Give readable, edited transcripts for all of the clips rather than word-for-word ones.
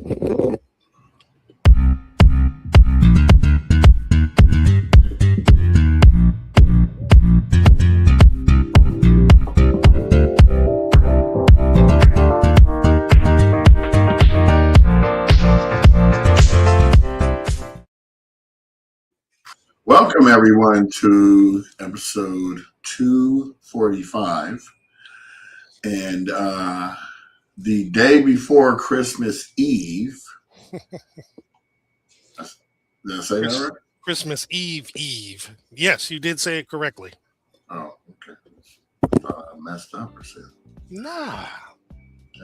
Welcome, everyone, to episode 245. And the day before Christmas Eve. Did I say that right? Christmas Eve. Yes, you did say it correctly. Oh, okay. I messed up or something. Nah.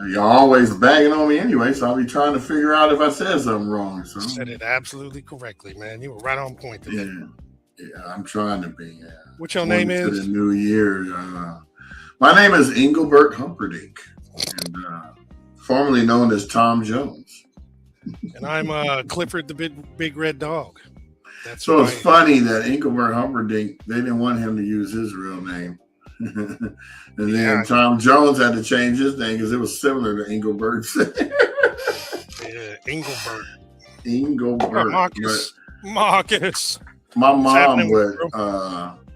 You're always bagging on me anyway, so I'll be trying to figure out if I said something wrong. So. You said it absolutely correctly, man. You were right on point today. Yeah, I'm trying to be. What your name is? To the new year. My name is Engelbert Humperdinck, and formerly known as Tom Jones. And I'm Clifford the Big Red Dog. So it's funny that Engelbert Humperdinck, they didn't want him to use his real name. And then Tom Jones had to change his name because it was similar to Engelbert's. Yeah, Engelbert. Marcus. My mom would,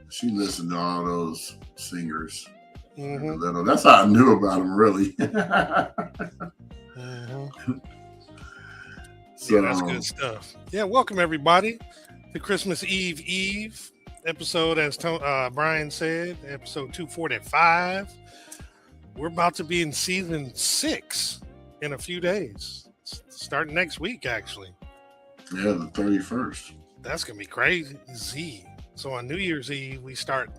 she listened to all those singers. Mm-hmm. That's how I knew about them, really. Mm-hmm. So, yeah, that's good stuff. Yeah, welcome everybody to Christmas Eve episode, as Brian said, episode 245. We're about to be in season 6 in a few days, starting next week, actually. Yeah, the 31st. That's gonna be crazy. So on New Year's Eve, we start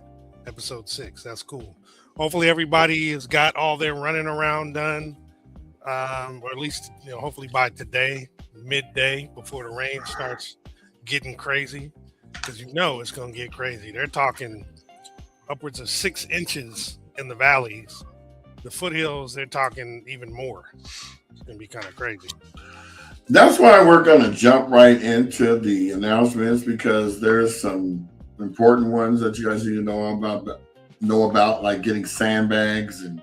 episode 6. That's cool. Hopefully everybody has got all their running around done, or at least hopefully by today, midday, before the rain starts getting crazy, because it's gonna get crazy. They're talking upwards of 6 inches in the valleys. The foothills, they're talking even more. It's gonna be kind of crazy. That's why we're going to jump right into the announcements, because there's some important ones that you guys need to know about, like getting sandbags and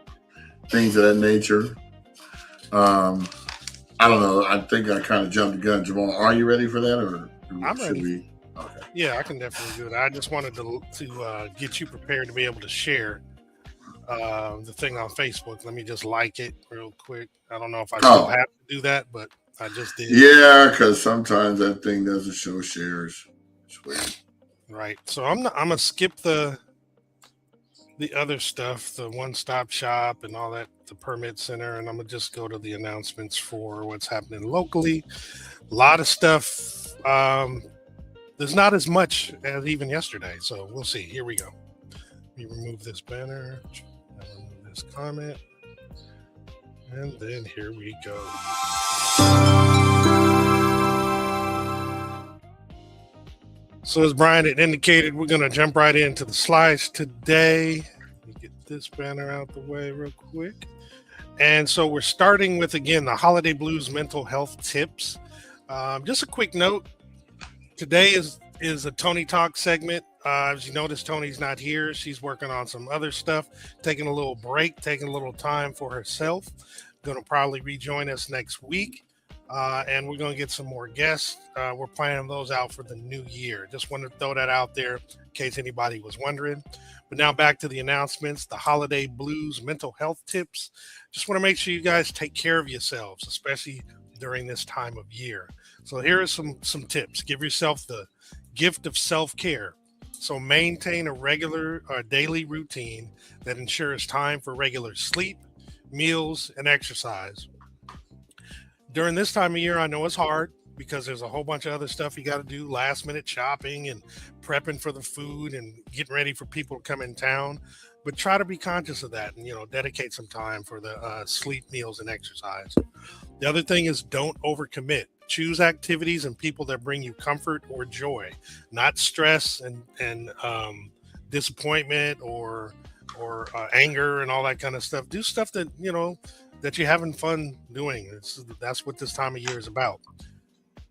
things of that nature. I don't know. I think I kind of jumped the gun. Jamal, are you ready for that, or I'm ready? We? Okay. Yeah, I can definitely do it. I just wanted to get you prepared to be able to share the thing on Facebook. Let me just like it real quick. I don't know if I still have to do that, but I just did. Yeah, because sometimes that thing doesn't show shares. It's weird. Right. So I'm gonna skip the other stuff, the one-stop shop and all that, the permit center, and I'm gonna just go to the announcements for what's happening locally. A lot of stuff. There's not as much as even yesterday, so we'll see. Here we go. Let me remove this banner. Remove this comment. And then here we go. So as Brian had indicated, we're going to jump right into the slides today. Let me get this banner out the way real quick. And so we're starting with, again, the Holiday Blues mental health tips. Just a quick note. Today is a Tony Talk segment. As you notice, Tony's not here. She's working on some other stuff, taking a little break, taking a little time for herself. Going to probably rejoin us next week. And we're going to get some more guests. We're planning those out for the new year. Just wanted to throw that out there in case anybody was wondering. But now back to the announcements, the Holiday Blues mental health tips. Just want to make sure you guys take care of yourselves, especially during this time of year. So here are some tips. Give yourself the gift of self-care. So maintain a regular or daily routine that ensures time for regular sleep, meals, and exercise. During this time of year, I know it's hard because there's a whole bunch of other stuff you got to do, last minute shopping and prepping for the food and getting ready for people to come in town. But try to be conscious of that and, dedicate some time for the sleep, meals, and exercise. The other thing is don't overcommit. Choose activities and people that bring you comfort or joy, not stress and disappointment or anger and all that kind of stuff. Do stuff that, that you're having fun doing. That's what this time of year is about.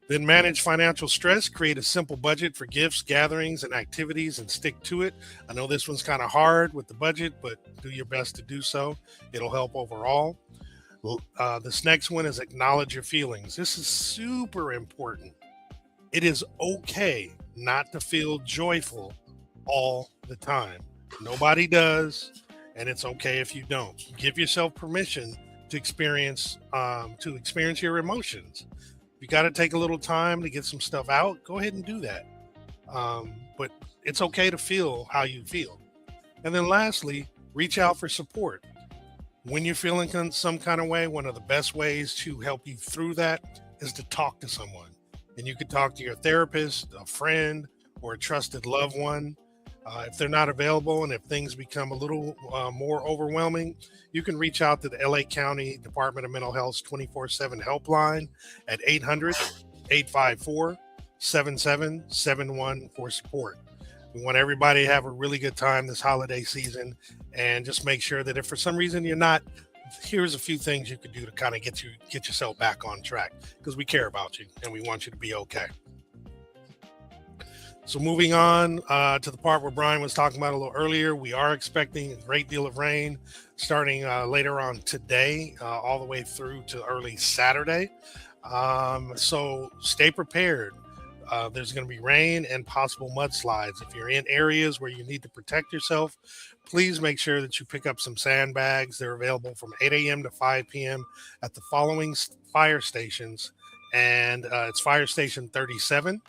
Then manage financial stress. Create a simple budget for gifts, gatherings, and activities and stick to it. I know this one's kind of hard with the budget, but do your best to do so. It'll help overall. This next one is acknowledge your feelings. This is super important. It is okay not to feel joyful all the time. Nobody does, and it's okay if you don't. Give yourself permission to experience your emotions. If you got to take a little time to get some stuff out, go ahead and do that. But it's okay to feel how you feel. And then lastly, reach out for support. When you're feeling some kind of way, one of the best ways to help you through that is to talk to someone. And you could talk to your therapist, a friend, or a trusted loved one. If they're not available and if things become a little more overwhelming, you can reach out to the LA County Department of Mental Health's 24/7 helpline at 800-854-7771 for support. We want everybody to have a really good time this holiday season, and just make sure that if for some reason you're not, here's a few things you could do to kind of get yourself back on track, because we care about you and we want you to be okay. So moving on to the part where Brian was talking about a little earlier, we are expecting a great deal of rain starting later on today, all the way through to early Saturday. So stay prepared. There's going to be rain and possible mudslides. If you're in areas where you need to protect yourself, please make sure that you pick up some sandbags. They're available from 8 a.m. to 5 p.m. at the following fire stations. And it's Fire Station 37,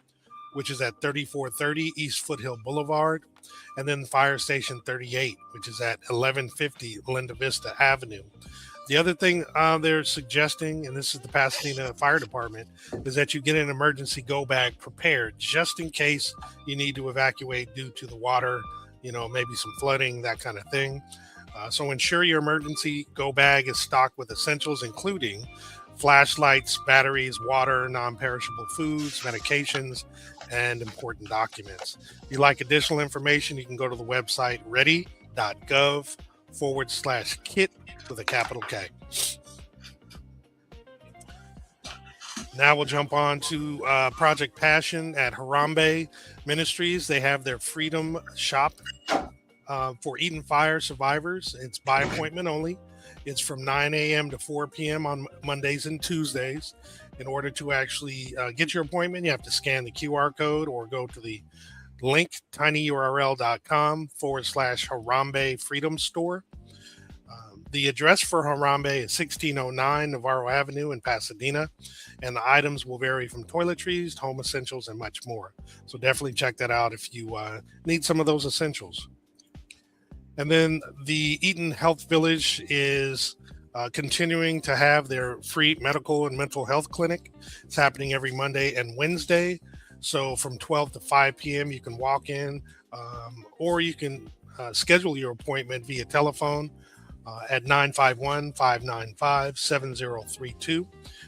which is at 3430 East Foothill Boulevard. And then Fire Station 38, which is at 1150 Linda Vista Avenue. The other thing they're suggesting, and this is the Pasadena Fire Department, is that you get an emergency go bag prepared just in case you need to evacuate due to the water, maybe some flooding, that kind of thing. So ensure your emergency go bag is stocked with essentials, including flashlights, batteries, water, non-perishable foods, medications, and important documents. If you'd like additional information, you can go to the website ready.gov/kit with a capital K. Now we'll jump on to Project Passion at Harambe Ministries. They have their Freedom Shop for Eaton Fire survivors. It's by appointment only. It's from 9 a.m. to 4 p.m. on Mondays and Tuesdays. In order to actually get your appointment, you have to scan the QR code or go to the link tinyurl.com/Harambe Freedom Store. The address for Harambe is 1609 Navarro Avenue in Pasadena, and the items will vary from toiletries, home essentials, and much more. So definitely check that out if you need some of those essentials. And then the Eaton Health Village is continuing to have their free medical and mental health clinic. It's happening every Monday and Wednesday. So from 12 to 5 p.m. you can walk in, or you can schedule your appointment via telephone at 951-595-7032.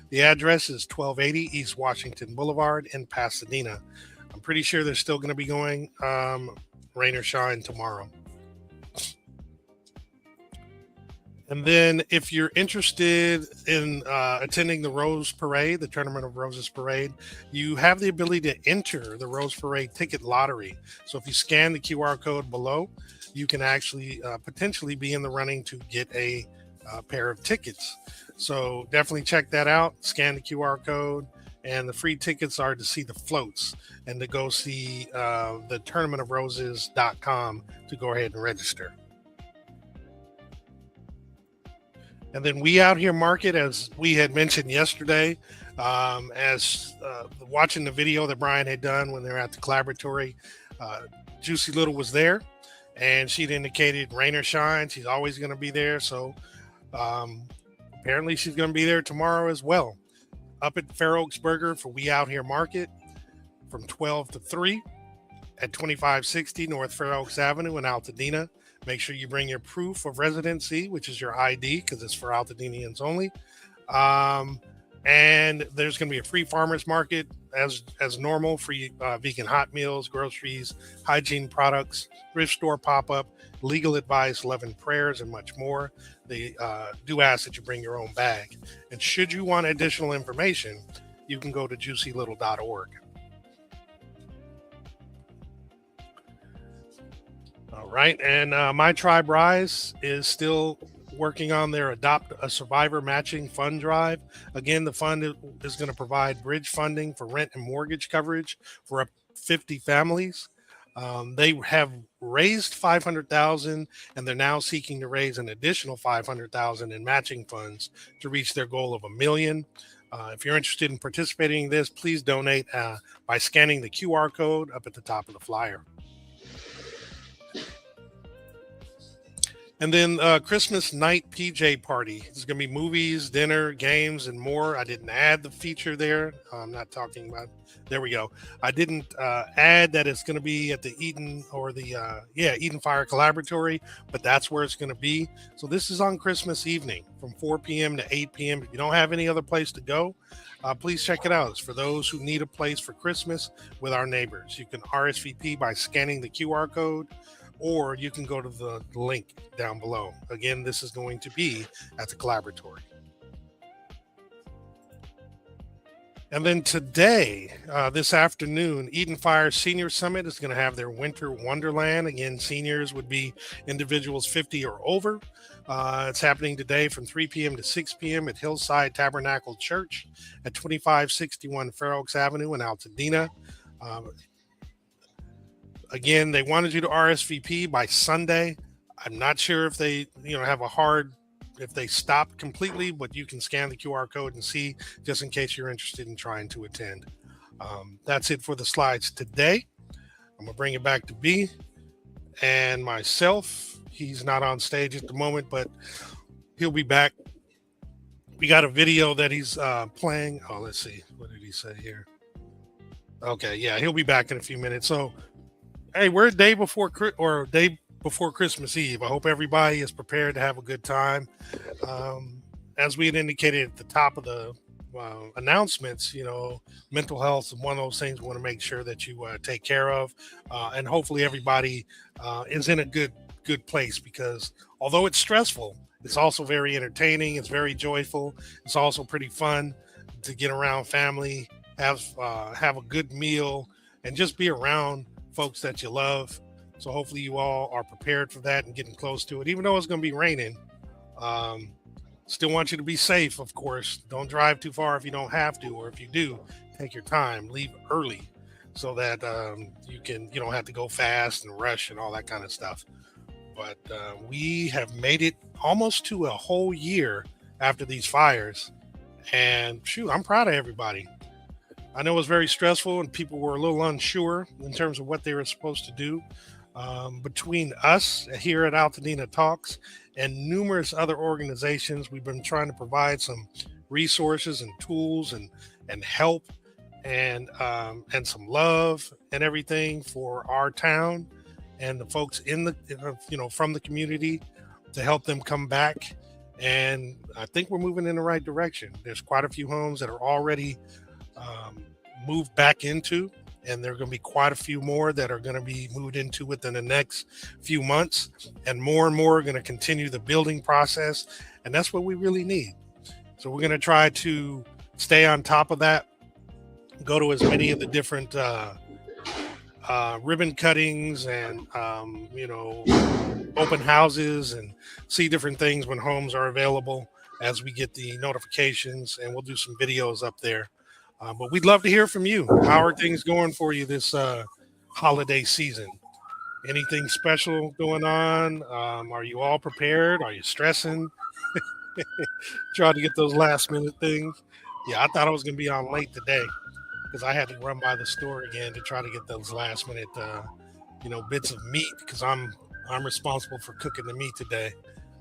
The address is 1280 East Washington Boulevard in Pasadena. I'm pretty sure they're still going to be going rain or shine tomorrow. And then if you're interested in attending the Rose Parade, the Tournament of Roses Parade, you have the ability to enter the Rose Parade ticket lottery. So if you scan the QR code below, you can actually potentially be in the running to get a pair of tickets. So definitely check that out. Scan the QR code, and the free tickets are to see the floats and to go see the tournamentofroses.com to go ahead and register. And then We Out Here Market, as we had mentioned yesterday, as watching the video that Brian had done when they were at the collaboratory, Juicy Little was there, and she'd indicated rain or shine, she's always going to be there. So apparently she's going to be there tomorrow as well, up at Fair Oaks Burger for We Out Here Market from 12 to 3 at 2560 North Fair Oaks Avenue in Altadena. Make sure you bring your proof of residency, which is your ID, because it's for Altadenians only. And there's going to be a free farmers market as normal, free vegan hot meals, groceries, hygiene products, thrift store pop-up, legal advice, love and prayers, and much more. They do ask that you bring your own bag. And should you want additional information, you can go to juicylittle.org. All right, and My Tribe Rise is still working on their Adopt a Survivor matching fund drive. Again, the fund is going to provide bridge funding for rent and mortgage coverage for up to 50 families. They have raised 500,000, and they're now seeking to raise an additional 500,000 in matching funds to reach their goal of $1 million. If you're interested in participating in this, please donate by scanning the QR code up at the top of the flyer. And then Christmas night PJ party. There's going to be movies, dinner, games, and more. I didn't add the feature there. I'm not talking about. There we go. I didn't add that it's going to be at the Eden or the Eden Fire Collaboratory, but that's where it's going to be. So this is on Christmas evening from 4 p.m. to 8 p.m. If you don't have any other place to go, please check it out. It's for those who need a place for Christmas with our neighbors. You can RSVP by scanning the QR code, or you can go to the link down below. Again, this is going to be at the Collaboratory. And then today, this afternoon, Eden Fire Senior Summit is going to have their Winter Wonderland. Again, seniors would be individuals 50 or over. It's happening today from 3 p.m. to 6 p.m. at Hillside Tabernacle Church at 2561 Fair Oaks Avenue in Altadena. Again, they wanted you to RSVP by Sunday. I'm not sure if they, have if they stopped completely, but you can scan the QR code and see, just in case you're interested in trying to attend. That's it for the slides today. I'm gonna bring it back to B and myself. He's not on stage at the moment, but he'll be back. We got a video that he's playing. Oh, let's see. What did he say here? Okay, yeah, he'll be back in a few minutes. So, hey, we're a day before Christmas Eve. I hope everybody is prepared to have a good time. As we had indicated at the top of the announcements, mental health is one of those things we want to make sure that you take care of. And hopefully everybody is in a good place, because although it's stressful, it's also very entertaining. It's very joyful. It's also pretty fun to get around family, have a good meal, and just be around folks that you love. So hopefully you all are prepared for that and getting close to it, even though it's going to be raining. Still want you to be safe, of course. Don't drive too far if you don't have to, or if you do, take your time, leave early so that you don't have to go fast and rush and all that kind of stuff. But we have made it almost to a whole year after these fires. And shoot, I'm proud of everybody. I know it was very stressful and people were a little unsure in terms of what they were supposed to do. Between us here at Altadena Talks and numerous other organizations, we've been trying to provide some resources and tools and help and some love and everything for our town and the folks in the from the community to help them come back. And I think we're moving in the right direction. There's quite a few homes that are already moved back into, and there are going to be quite a few more that are going to be moved into within the next few months, and more are going to continue the building process, and that's what we really need. So we're going to try to stay on top of that, go to as many of the different ribbon cuttings and open houses and see different things when homes are available as we get the notifications, and we'll do some videos up there. But we'd love to hear from you. How are things going for you this holiday season? Anything special going on? Are you all prepared? Are you stressing? Trying to get those last minute things. Yeah, I thought I was going to be on late today because I had to run by the store again to try to get those last minute, bits of meat, because I'm responsible for cooking the meat today.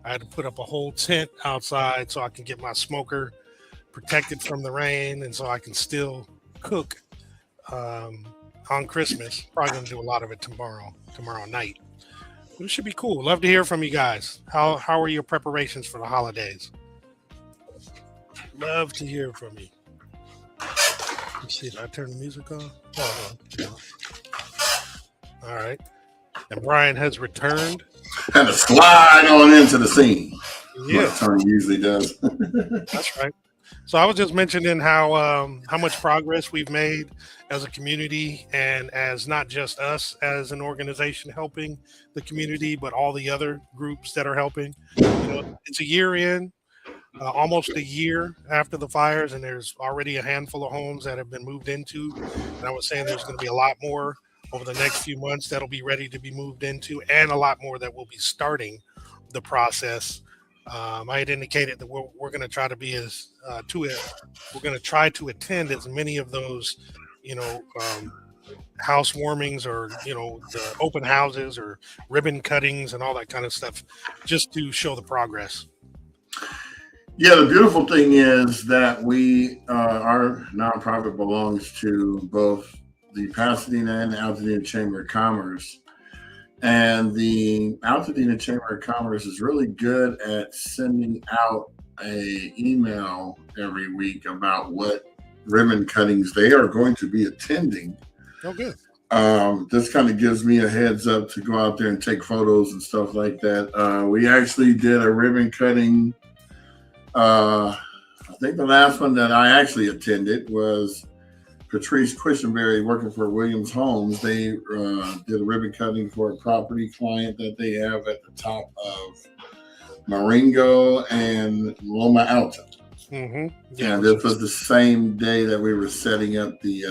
I had to put up a whole tent outside so I can get my smoker protected from the rain, and so I can still cook on Christmas. Probably going to do a lot of it tomorrow night. But it should be cool. Love to hear from you guys. How are your preparations for the holidays? Love to hear from you. Let's see, did I turn the music on? Oh, no. All right. And Brian has returned. Had to slide on into the scene. Yeah. What Tony usually does. That's right. So I was just mentioning how much progress we've made as a community, and as not just us as an organization helping the community, but all the other groups that are helping. It's a year in, almost a year after the fires, and there's already a handful of homes that have been moved into. And I was saying there's going to be a lot more over the next few months that'll be ready to be moved into, and a lot more that will be starting the process. I had indicated that we're going to try to be as to it. We're going to try to attend as many of those, you know, housewarmings, or the open houses or ribbon cuttings and all that kind of stuff, just to show the progress. Yeah, the beautiful thing is that our nonprofit belongs to both the Pasadena and the Altadena Chamber of Commerce. And the Altadena Chamber of Commerce is really good at sending out a email every week about what ribbon cuttings they are going to be attending. Oh, good. This kind of gives me a heads up to go out there and take photos and stuff like that. We actually did a ribbon cutting. I think the last one that I actually attended was Patrice Quisenberry, working for Williams Homes. They did a ribbon cutting for a property client that they have at the top of Marengo and Loma Alta. Mm-hmm. Yeah, and this was the same day that we were setting up the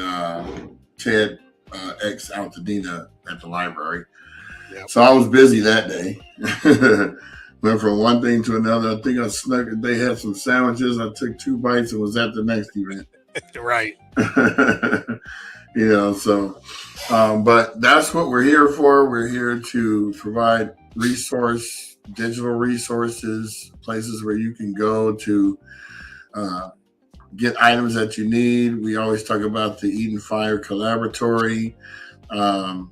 TED X Altadena at the library. Yep. So I was busy that day. Went from one thing to another. I think I snuck. They had some sandwiches. I took 2 bites and was at the next event. Right. So, but that's what we're here for. We're here to provide digital resources, places where you can go to get items that you need. We always talk about the Eat and Fire Collaboratory. That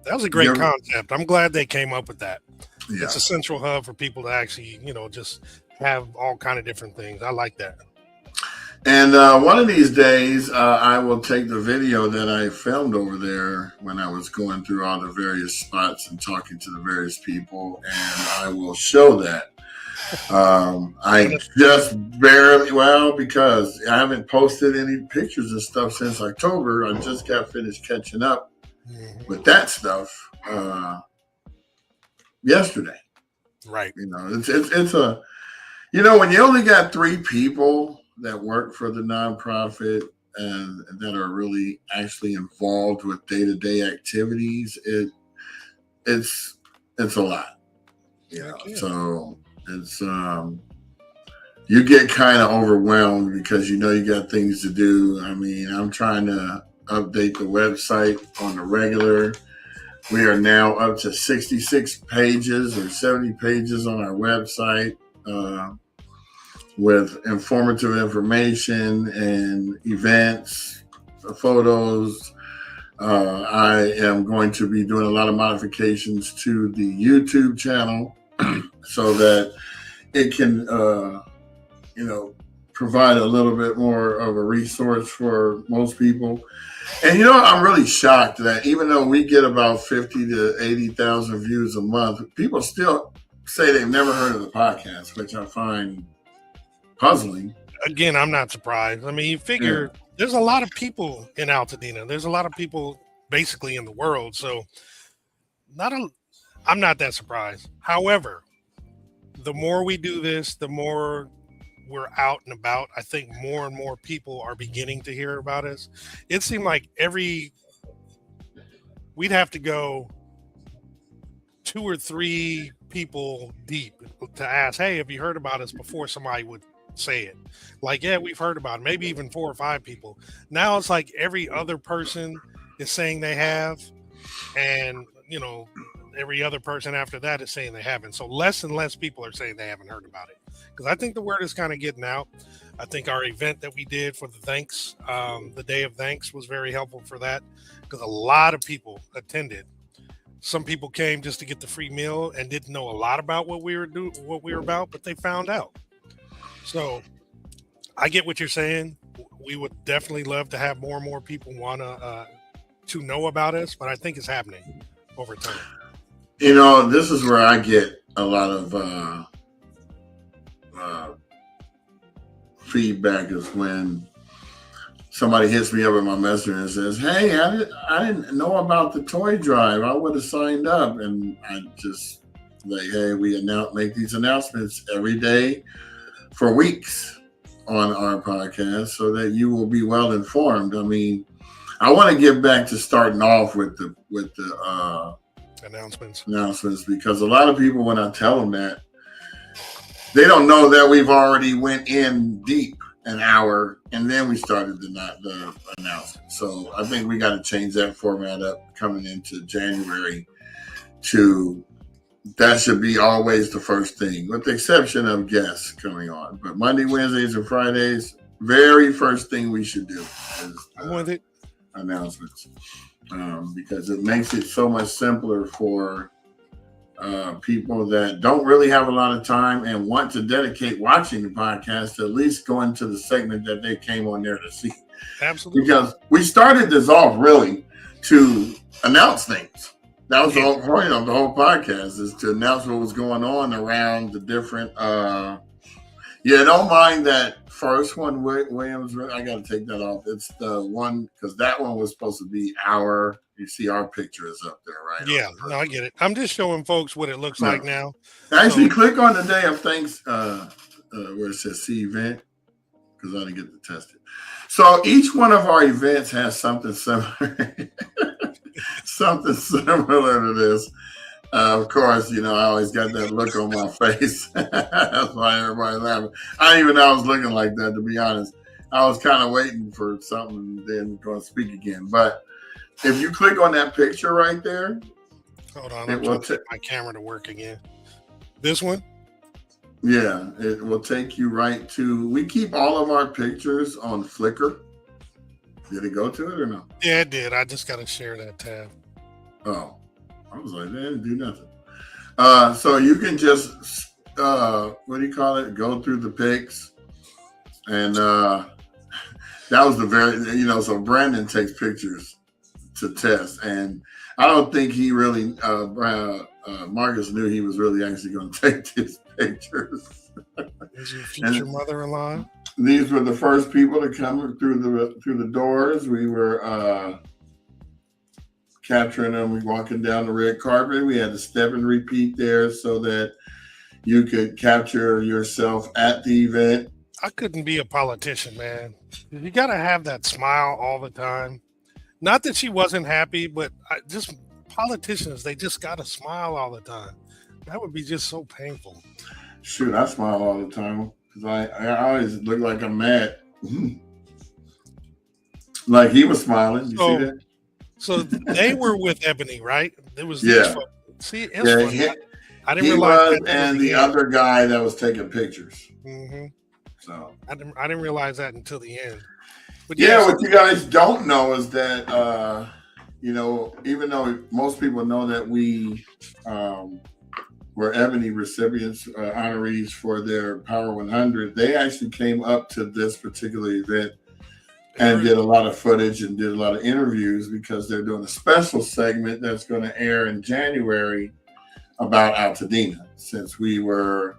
was a great concept. I'm glad they came up with that. Yeah. It's a central hub for people to actually, just have all kind of different things. I like that. And one of these days, I will take the video that I filmed over there when I was going through all the various spots and talking to the various people, and I will show that. I just barely, because I haven't posted any pictures and stuff since October. I just got finished catching up with that stuff yesterday. Right. It's a, when you only got 3 people that work for the nonprofit and that are really actually involved with day-to-day activities, it's a lot. So it's you get kind of overwhelmed because you got things to do. I mean, I'm trying to update the website on the regular. We are now up to 66 pages or 70 pages on our website, with informative information and events, photos. I am going to be doing a lot of modifications to the YouTube channel so that it can, provide a little bit more of a resource for most people. And I'm really shocked that even though we get about 50 to 80,000 views a month, people still say they've never heard of the podcast, which I find puzzling. Again, I'm not surprised. I mean, you figure there's a lot of people in Altadena. There's a lot of people basically in the world. So I'm not that surprised. However, the more we do this, the more we're out and about. I think more and more people are beginning to hear about us. It seemed like we'd have to go 2 or 3 people deep to ask, hey, have you heard about us, before somebody would say it. Like, yeah, we've heard about it. Maybe even 4 or 5 people. Now it's like every other person is saying they have, and every other person after that is saying they haven't. So less and less people are saying they haven't heard about it, because I think the word is kind of getting out. I think our event that we did for the Day of Thanks, was very helpful for that, because a lot of people attended. Some people came just to get the free meal and didn't know a lot about what we were about, but they found out. So I get what you're saying. We would definitely love to have more and more people want to know about us, but I think it's happening over time. This is where I get a lot of feedback is when somebody hits me up in my messenger and says, "Hey, I didn't know about the toy drive. I would have signed up." And I just like, "Hey, we make these announcements every day for weeks on our podcast so that you will be well informed." I mean, I want to get back to starting off with the announcements because a lot of people, when I tell them that, they don't know that we've already went in deep an hour and then we started the announcement. So I think we got to change that format up coming into January to that should be always the first thing, with the exception of guests coming on. But Monday, Wednesdays, and Fridays, very first thing we should do is announcements, because it makes it so much simpler for people that don't really have a lot of time and want to dedicate watching the podcast to at least go into the segment that they came on there to see. Absolutely. Because we started this off really to announce things. That was the whole point of the whole podcast, is to announce what was going on around the different. Don't mind that first one, Williams. I got to take that off. It's the one because that one was supposed to be our. You see, our picture is up there, right? Yeah, no, I get it. I'm just showing folks what it looks like now. Actually, click on the day of thanks, where it says see event, because I didn't get to test it. So each one of our events has something similar. Something similar to this. Of course, I always got that look on my face. That's why everybody's laughing. I didn't even know I was looking like that, to be honest. I was kind of waiting for something and then going to speak again. But if you click on that picture right there. Hold on, I'm trying to get my camera to work again. This one? Yeah, it will take you right to, we keep all of our pictures on Flickr. Did it go to it or no? Yeah, it did. I just got to share that tab. Oh, I was like, they didn't do nothing. So you can just, what do you call it? Go through the pics. And that was the very, so Brandon takes pictures to test. And I don't think he really, Marcus knew he was really actually going to take these pictures. Is your future mother-in-law? These were the first people to come through the doors. We were capturing them. We were walking down the red carpet. We had to step and repeat there so that you could capture yourself at the event. I couldn't be a politician, man. You got to have that smile all the time. Not that she wasn't happy, but just politicians, they just got to smile all the time. That would be just so painful. Shoot, I smile all the time. Because I always look like I'm mad. Like he was smiling. You see that? So they were with Ebony, right? It was see, it's funny. I didn't realize that. And the other guy that was taking pictures. Mm-hmm. So I didn't realize that until the end. But what you guys don't know is that even though most people know that we were Ebony recipients, honorees for their Power 100, they actually came up to this particular event and did a lot of footage and did a lot of interviews because they're doing a special segment that's going to air in January about Altadena, since we were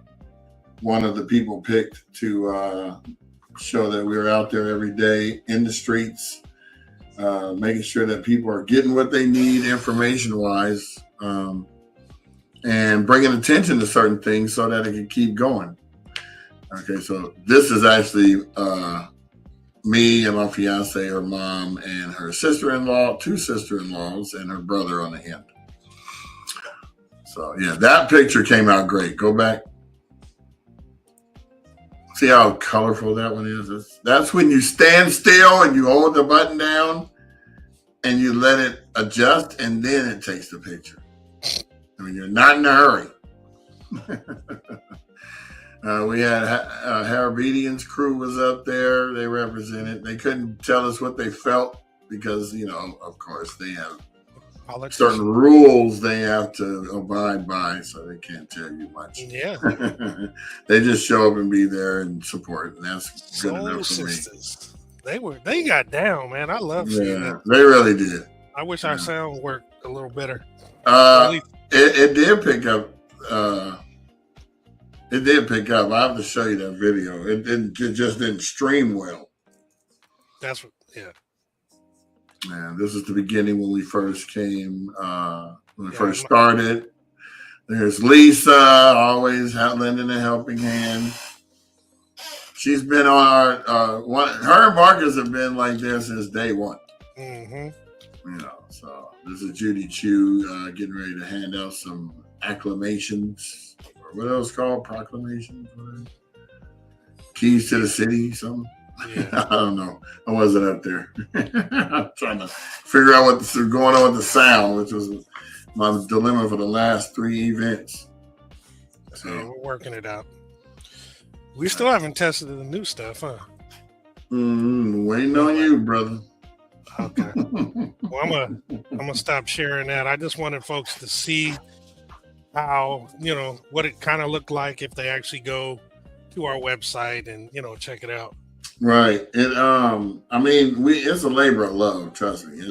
one of the people picked to show that we were out there every day in the streets, making sure that people are getting what they need information-wise, and bringing attention to certain things so that it can keep going. Okay, so this is actually me and my fiance, her mom, and her sister-in-law, two sister-in-laws, and her brother on the end. So, that picture came out great. Go back. See how colorful that one is? That's when you stand still and you hold the button down and you let it adjust, and then it takes the picture. I mean, you're not in a hurry. We had Harabedian's crew was up there. They represented. They couldn't tell us what they felt because, of course, they have certain rules they have to abide by, so they can't tell you much. Yeah. They just show up and be there and support, and that's good enough for me. They got down, man. I love seeing that. They really did. I wish our sound worked a little better. It did pick up. It did pick up. I have to show you that video. It didn't. It just didn't stream well. That's what. Yeah. Man, this is the beginning when we first came. When we first started. There's Lisa, always lending a helping hand. She's been on our one. Her and Marcus have been like this since day one. Mm-hmm. So this is Judy Chu getting ready to hand out some acclamations, or what else called proclamations, whatever. Keys to the city, something. Yeah. I don't know. I wasn't up there. I'm trying to figure out what's going on with the sound, which was my dilemma for the last 3 events. So we're working it out. We still haven't tested the new stuff, huh? Waiting on you, brother. Okay. Well, I'm gonna stop sharing that. I just wanted folks to see how, what it kind of looked like if they actually go to our website and, check it out. Right. And it's a labor of love, trust me.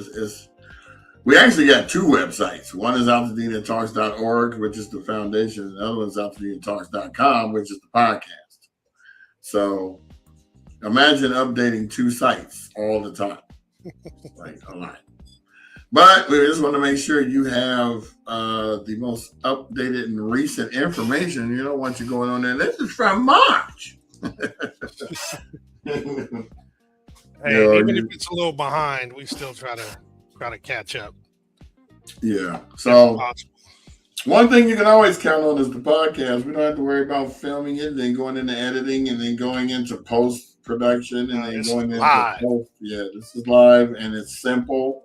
We actually got 2 websites. One is altadenatalks.org, which is the foundation, and the other one is altadenatalks.com, which is the podcast. So imagine updating 2 sites all the time. Like a lot. But we just want to make sure you have the most updated and recent information. You don't want you going on there. This is from March. Hey, even if it's a little behind, we still try to catch up. Yeah. So one thing you can always count on is the podcast. We don't have to worry about filming it, then going into editing, and then going into post production, and then going into post. Yeah, this is live, and it's simple,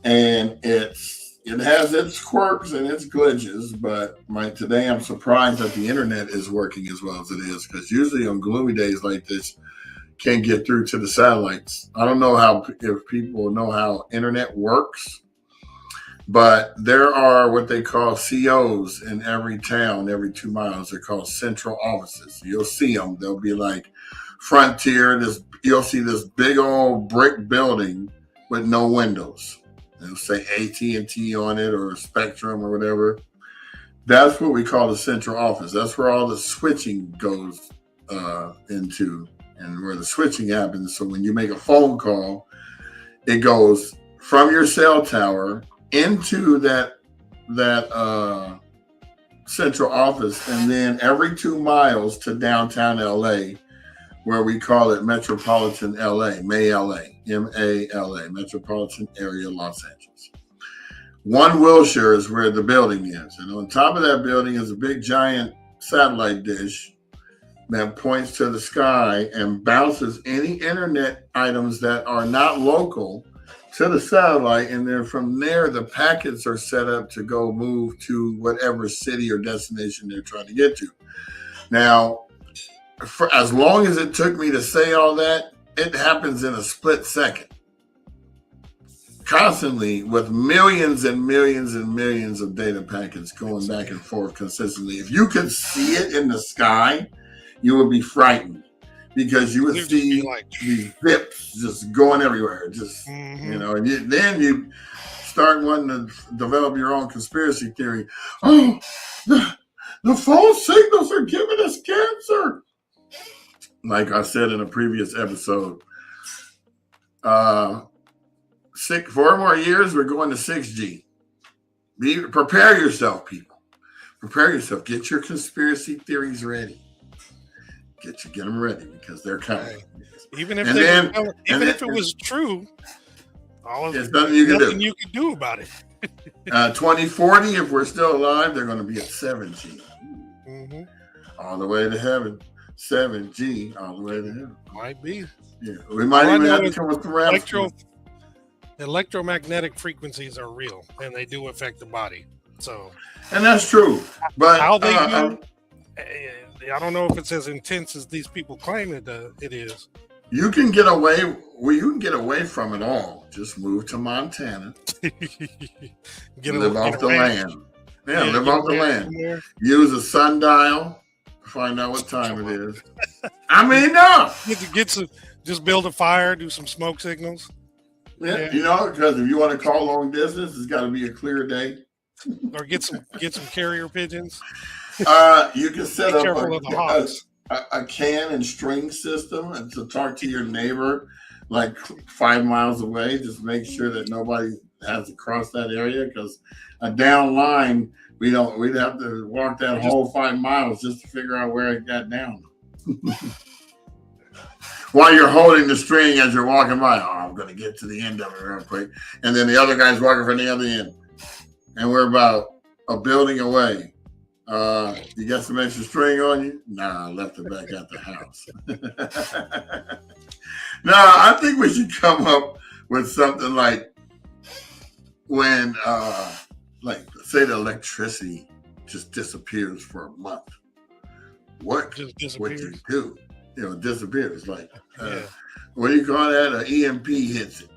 and it has its quirks and its glitches. But today, I'm surprised that the internet is working as well as it is, because usually on gloomy days like this, can't get through to the satellites. I don't know if people know how internet works, but there are what they call COs in every town, every 2 miles. They're called central offices. You'll see them. They'll be like Frontier. You'll see this big old brick building with no windows. It'll say AT&T on it, or Spectrum, or whatever. That's what we call the central office. That's where all the switching goes into, and where the switching happens. So when you make a phone call, it goes from your cell tower into that central office, and then every 2 miles to downtown LA, where we call it Metropolitan LA, MALA, Metropolitan Area Los Angeles. 1 Wilshire is where the building is, and on top of that building is a big giant satellite dish that points to the sky and bounces any internet items that are not local to the satellite, and then from there the packets are set up to go move to whatever city or destination they're trying to get to. Now, for as long as it took me to say all that, it happens in a split second, constantly, with millions and millions and millions of data packets going back and forth consistently. If you could see it in the sky, you would be frightened, because you would see these zips just going everywhere. Just, and then you start wanting to develop your own conspiracy theory. Oh, the phone signals are giving us cancer. Like I said in a previous episode, 4 more years, we're going to 6G. Prepare yourself, people. Prepare yourself. Get your conspiracy theories ready. Get them ready, because they're coming. Even if it was true, there's nothing you can do about it. 2040, if we're still alive, they're going to be at 7G. Mm-hmm. All the way to heaven. 7G, all the way to heaven. Might be. Yeah, we might even have to come with the electromagnetic frequencies are real, and they do affect the body. So, and that's true. But how they do, I don't know if it's as intense as these people claim it is. You can get away. Well, you can get away from it all. Just move to Montana. Live off the land. Yeah, live off the land. Use a sundial to find out what time it is. I mean, no. Just build a fire, do some smoke signals. Yeah. Because if you want to call long distance, it's got to be a clear day. Or get some carrier pigeons. You can set Be up careful of the hawks. a can and string system and to talk to your neighbor like 5 miles away. Just make sure that nobody has to cross that area because a down line, we'd have to walk that whole 5 miles just to figure out where it got down. While you're holding the string as you're walking by, I'm going to get to the end of it real quick. And then the other guy's walking from the other end. And we're about a building away. You got some extra string on you? Nah, I left it back at the house. No, I think we should come up with something like when, like, say the electricity just disappears for a month. What would you do? It disappears. Like, what do you call that? An EMP hits it,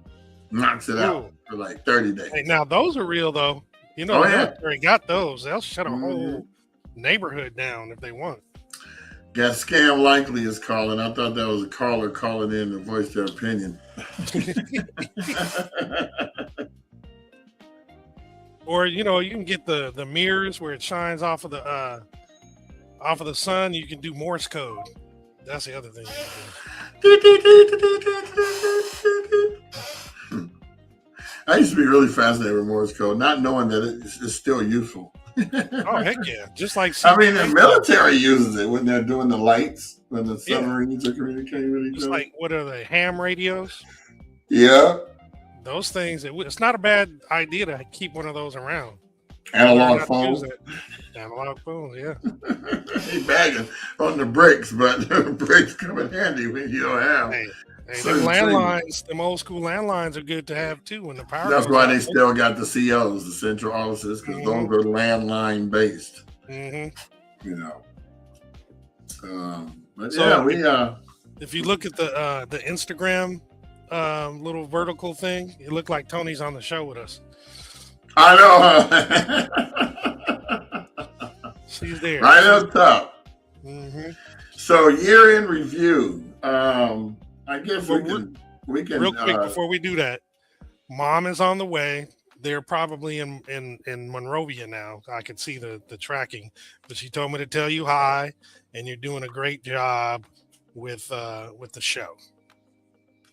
knocks it out for like 30 days. Hey, now those are real though. The military got those. They'll shut a whole neighborhood down if they want. Yeah, Scam Likely is calling. I thought that was a caller calling in to voice their opinion. Or you can get the mirrors where it shines off of the sun. You can do Morse code. That's the other thing. I used to be really fascinated with Morse code, not knowing that it's still useful. Oh, heck yeah. Just like... the military uses it when they're doing the lights, when the submarines are communicating with each other. Just like, what are they, ham radios? Yeah. Those things, it's not a bad idea to keep one of those around. Analog phones. Analog phones, yeah. He bagging on the bricks, but the bricks come in handy when you don't have. Hey, them landlines, them old school landlines are good to have too when the power. That's why they still got the COs, the central offices, because those are landline based. But so if you look at the Instagram little vertical thing, it looked like Tony's on the show with us. I know. She's there. Right up top. So year in review. I guess we can real quick before we do that. Mom is on the way. They're probably in Monrovia now. I can see the tracking, but she told me to tell you hi, and you're doing a great job with the show.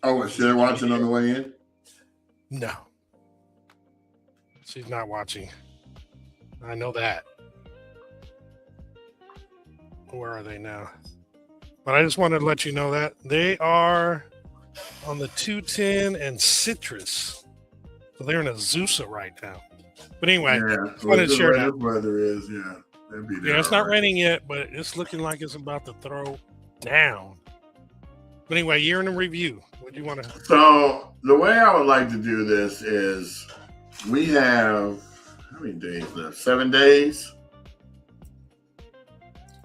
Oh, is she watching on the way in? No, she's not watching. I know that. Where are they now? But I just wanted to let you know that they are on the 210 and Citrus. So they're in Azusa right now. But anyway, I wanted to share that. Weather is, it's not raining yet, but it's looking like it's about to throw down. But anyway, year in review. What do you want to? So the way I would like to do this is we have how many days left? 7 days.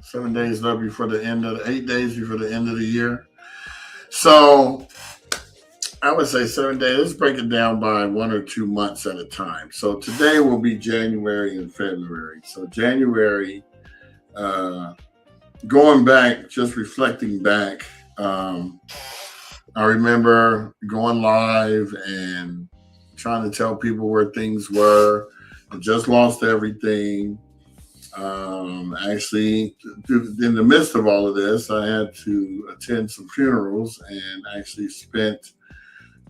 7 days left before the end of 8 days before the end of the year. So I would say 7 days. Let's break it down by 1 or 2 months at a time. So today will be January and February. So January, going back, just reflecting back, I remember going live and trying to tell people where things were. I just lost everything. Actually, in the midst of all of this, I had to attend some funerals and actually spent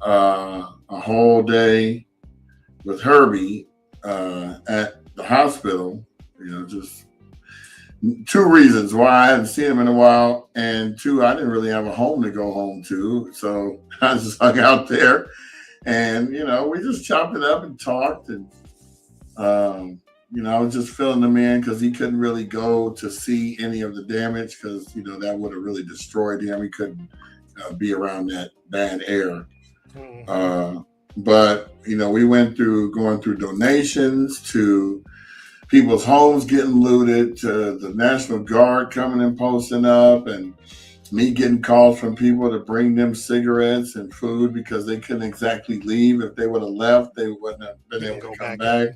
a whole day with Herbie at the hospital. Just 2 reasons why I hadn't seen him in a while, and 2, I didn't really have a home to go home to, so I just hung out there, and we just chopped it up and talked, and I was just filling him in because he couldn't really go to see any of the damage because, that would have really destroyed him. He couldn't be around that bad air. But, we went through going through donations to people's homes getting looted to the National Guard coming and posting up and me getting calls from people to bring them cigarettes and food because they couldn't exactly leave. If they would have left, they wouldn't have been able to come back.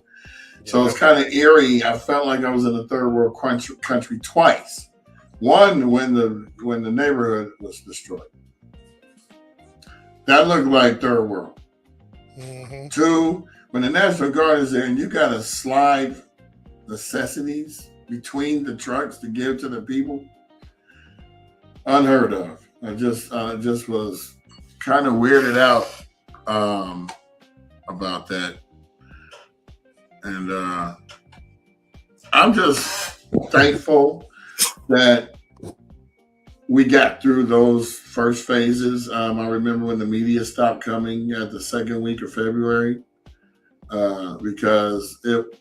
So it's kind of eerie. I felt like I was in a third world country twice. One, when the neighborhood was destroyed. That looked like third world. 2, when the National Guard is there and you got to slide necessities, between the trucks to give to the people. Unheard of. I just was kind of weirded out about that. And I'm just thankful that we got through those first phases. I remember when the media stopped coming at the second week of February because it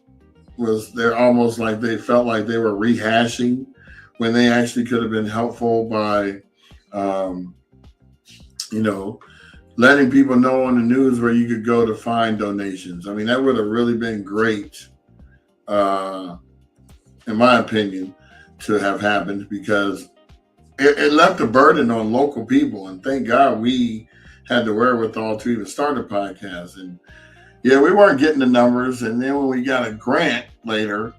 was, they're almost like they felt like they were rehashing when they actually could have been helpful by, letting people know on the news where you could go to find donations. I mean, that would have really been great, in my opinion, to have happened, because it left a burden on local people. And thank God we had the wherewithal to even start a podcast. And yeah, we weren't getting the numbers. And then when we got a grant later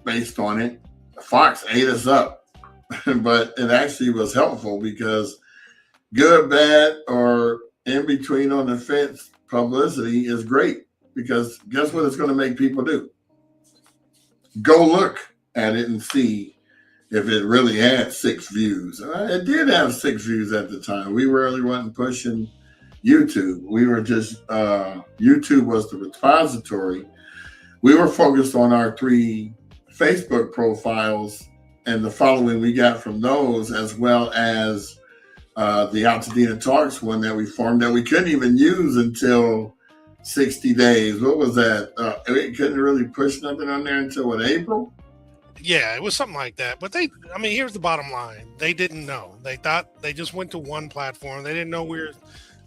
based on it, Fox ate us up. But it actually was helpful because good, bad, or in between on the fence publicity is great, because guess what it's going to make people do? Go look at it and see if it really had 6 views. It did have 6 views at the time. We really wasn't pushing YouTube. We were just, YouTube was the repository. We were focused on our 3 Facebook profiles and the following we got from those, as well as the Altadena Talks one that we formed that we couldn't even use until 60 days. What was that? We couldn't really push nothing on there until what, April? Yeah, it was something like that. But here's the bottom line. They didn't know. They thought they just went to one platform. They didn't know we were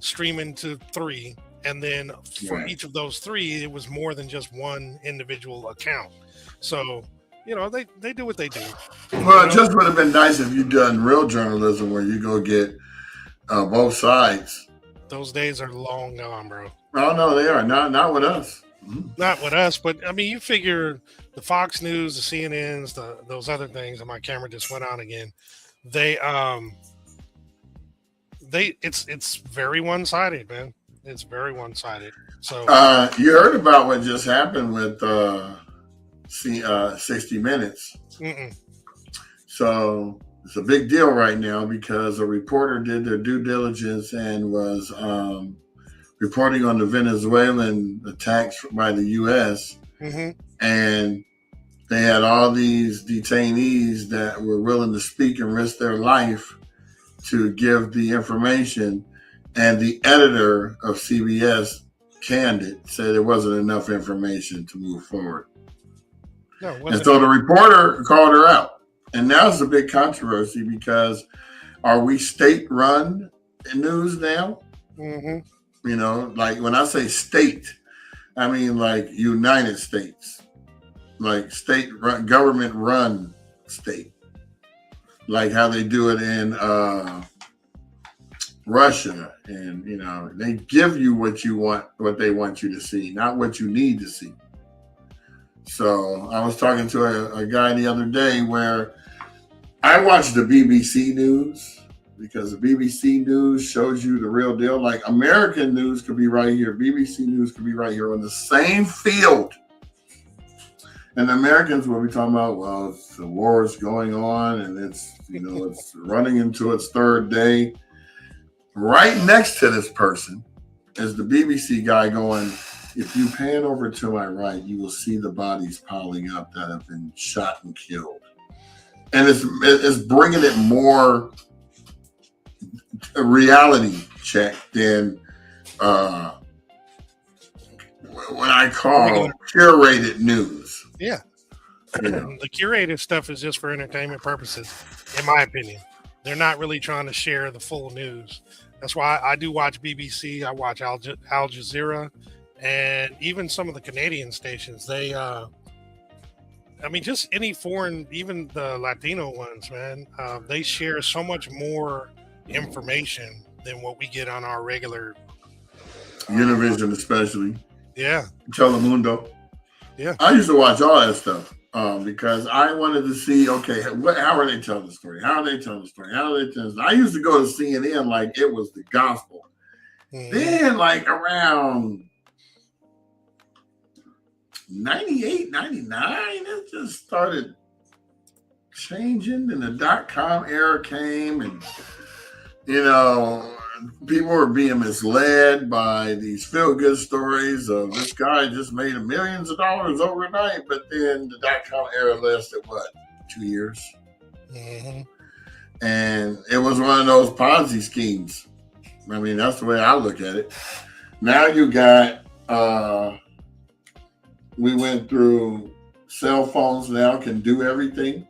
streaming to 3. And then for each of those 3, it was more than just one individual account. So, they do what they do. Well, it just would have been nice if you'd done real journalism where you go get both sides. Those days are long gone, bro. Oh, no, they are. Not with us. Not with us, but you figure the Fox News, the CNNs, those other things, and my camera just went on again. It's very one-sided, man. It's very one-sided. So you heard about what just happened with 60 Minutes. Mm-mm. So it's a big deal right now because a reporter did their due diligence and was reporting on the Venezuelan attacks by the U.S. Mm-hmm. And they had all these detainees that were willing to speak and risk their life to give the information. And the editor of CBS canned it, said there wasn't enough information to move forward. No, and so the reporter called her out. And now it's a big controversy because are we state-run news now? Mm-hmm. Like when I say state, I mean like United States, like government-run state, like how they do it in Russia. And, they give you what you want, what they want you to see, not what you need to see. So I was talking to a guy the other day where I watch the BBC News because the BBC News shows you the real deal. Like American news could be right here. BBC News could be right here on the same field. And the Americans will be talking about, well, the war is going on and it's, it's running into its 3rd day. Right next to this person is the BBC guy going, if you pan over to my right, you will see the bodies piling up that have been shot and killed. And it's bringing it more a reality check than what I call curated news. Yeah. The curated stuff is just for entertainment purposes, in my opinion. They're not really trying to share the full news. That's why I do watch BBC. I watch Al Jazeera. And even some of the Canadian stations, they, just any foreign, even the Latino ones, man, they share so much more information than what we get on our regular. Univision, especially. Yeah. Telemundo. Yeah. I used to watch all that stuff because I wanted to see, okay, how are they telling the story? How are they telling the story? How are they telling the story? I used to go to CNN like it was the gospel. Mm-hmm. Then, like around 98, 99, it just started changing, and the .com era came, and people were being misled by these feel-good stories of this guy just made millions of dollars overnight, but then the .com era lasted, 2 years? Mm-hmm. And it was one of those Ponzi schemes. I mean, that's the way I look at it. Now you got, we went through cell phones now can do everything.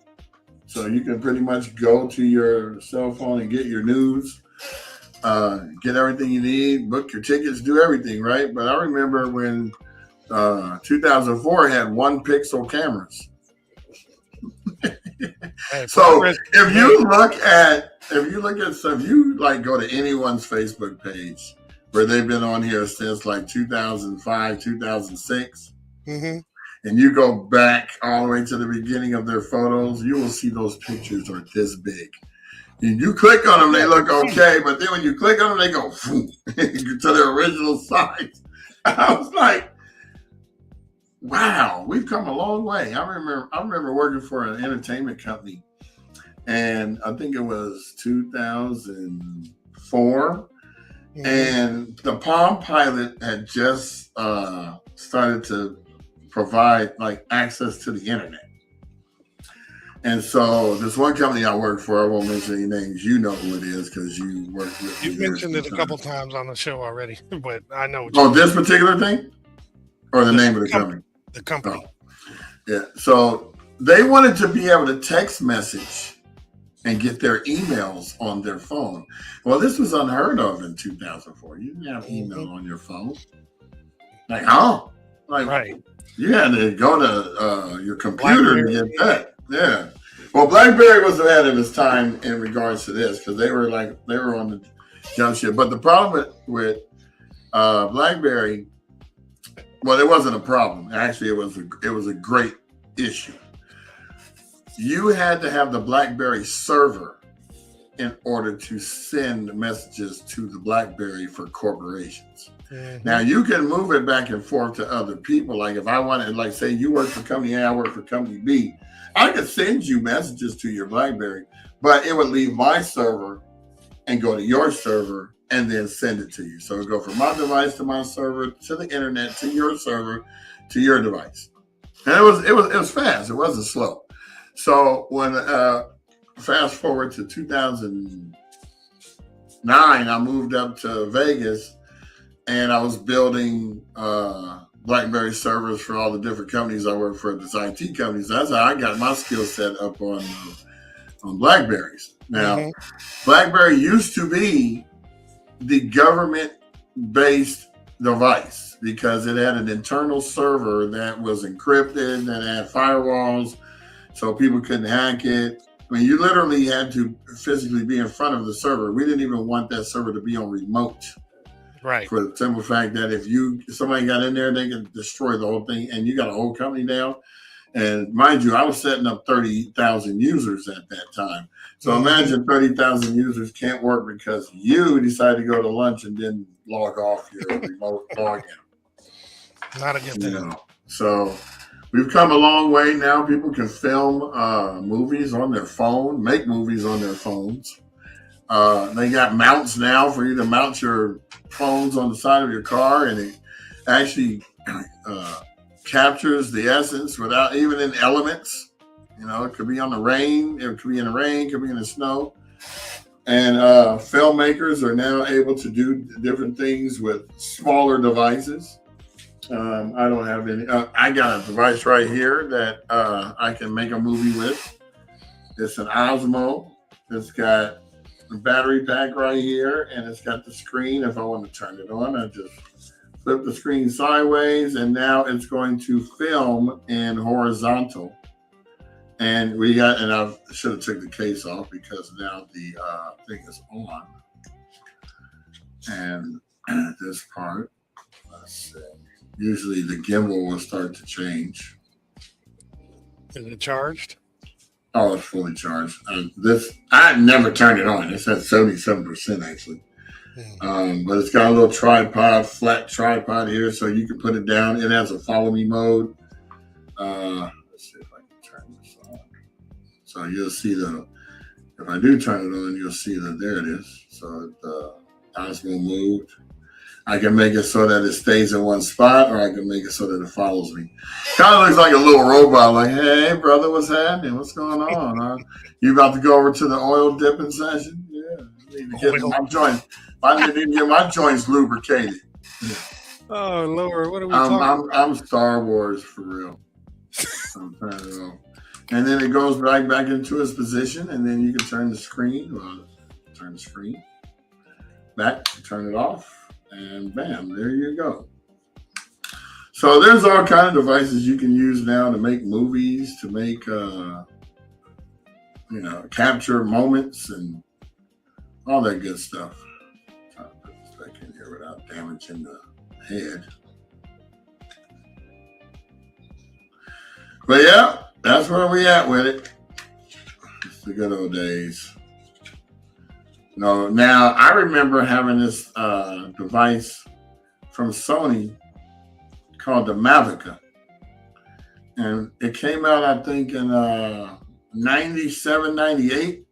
So you can pretty much go to your cell phone and get your news, get everything you need, book your tickets, do everything, right? But I remember when 2004 had 1 pixel cameras. So if you like go to anyone's Facebook page where they've been on here since like 2005, 2006, mm-hmm. and you go back all the way to the beginning of their photos, you will see those pictures are this big. And you click on them, they look okay, but then when you click on them, they go to their original size. I was like, wow, we've come a long way. I remember working for an entertainment company, and I think it was 2004, mm-hmm. and the Palm Pilot had just started to provide like access to the internet. And so this one company I worked for, I won't mention any names, you know who it is because you worked with me. You've mentioned it a couple times on the show already, but I know. This particular thing? Or the name of the company? The company. Oh. Yeah. So they wanted to be able to text message and get their emails on their phone. Well, this was unheard of in 2004. You didn't have email on your phone. Like, right. You had to go to your computer to get that. Yeah. Well, BlackBerry was ahead of its time in regards to this because they were on the jump ship. But the problem with BlackBerry, well, it wasn't a problem. Actually, it was a great issue. You had to have the BlackBerry server in order to send messages to the BlackBerry for corporations. Mm-hmm. Now, you can move it back and forth to other people. Like if I wanted, like say you work for company A, I work for company B, I could send you messages to your BlackBerry, but it would leave my server and go to your server and then send it to you. So it would go from my device to my server, to the internet, to your server, to your device. And it was fast. It wasn't slow. So when fast forward to 2009, I moved up to Vegas and I was building BlackBerry servers for all the different companies I work for, these IT companies. That's how I got my skill set up on BlackBerries. Now, mm-hmm. BlackBerry used to be the government-based device because it had an internal server that was encrypted, that had firewalls, so people couldn't hack it. I mean, you literally had to physically be in front of the server. We didn't even want that server to be on remote. Right. For the simple fact that if somebody got in there, they could destroy the whole thing, and you got a whole company down. And mind you, I was setting up 30,000 users at that time. So imagine 30,000 users can't work because you decided to go to lunch and then log off your remote login. Not a good thing. So we've come a long way now. People can film movies on their phone, make movies on their phones. They got mounts now for you to mount your phones on the side of your car, and it actually captures the essence without even in elements. It could be on the rain, it could be in the rain, it could be in the snow. And filmmakers are now able to do different things with smaller devices. I don't have any. I got a device right here that I can make a movie with. It's an Osmo. It's got a battery pack right here, and it's got the screen. If I want to turn it on, I just flip the screen sideways, and now it's going to film in horizontal. And I should have took the case off because now the thing is on. And this part, let's see. Usually the gimbal will start to change. Is it charged? Oh, it's fully charged. I never turned it on. It's at 77% actually. But it's got a little flat tripod here, so you can put it down. It has a follow me mode. Let's see if I can turn this on. So you'll see if I do turn it on, you'll see that there it is. So the osmo moved. I can make it so that it stays in one spot, or I can make it so that it follows me. Kind of looks like a little robot, like, hey, brother, what's happening? What's going on? Huh? You about to go over to the oil dipping session? Yeah. I need to get my joints. I need to get my joints lubricated. Yeah. Oh, Lord, what are we talking about? I'm Star Wars for real. I'm turning it off. And then it goes back into its position, and then you can turn the screen. Turn the screen back, turn it off. And bam, there you go. So there's all kind of devices you can use now to make movies, to make, capture moments and all that good stuff. Trying to put this back in here without damaging the head. But yeah, that's where we at with it. It's the good old days. No, now I remember having this device from Sony called the Mavica, and it came out I think in 97, 98,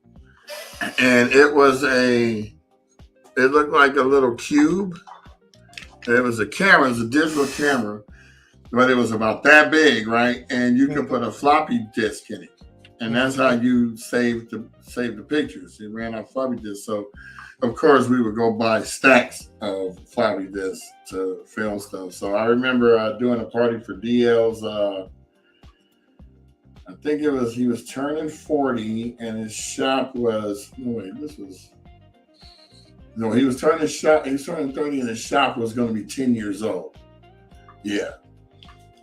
and it looked like a little cube. It was a camera, it was a digital camera, but it was about that big, right? And you could put a floppy disk in it. And that's how you save the pictures. It ran on floppy disk. So, of course, we would go buy stacks of floppy disks to film stuff. So I remember doing a party for DL's. I think he was turning 40, and his shop was. No wait, he was turning 30, and his shop was going to be 10 years old. Yeah,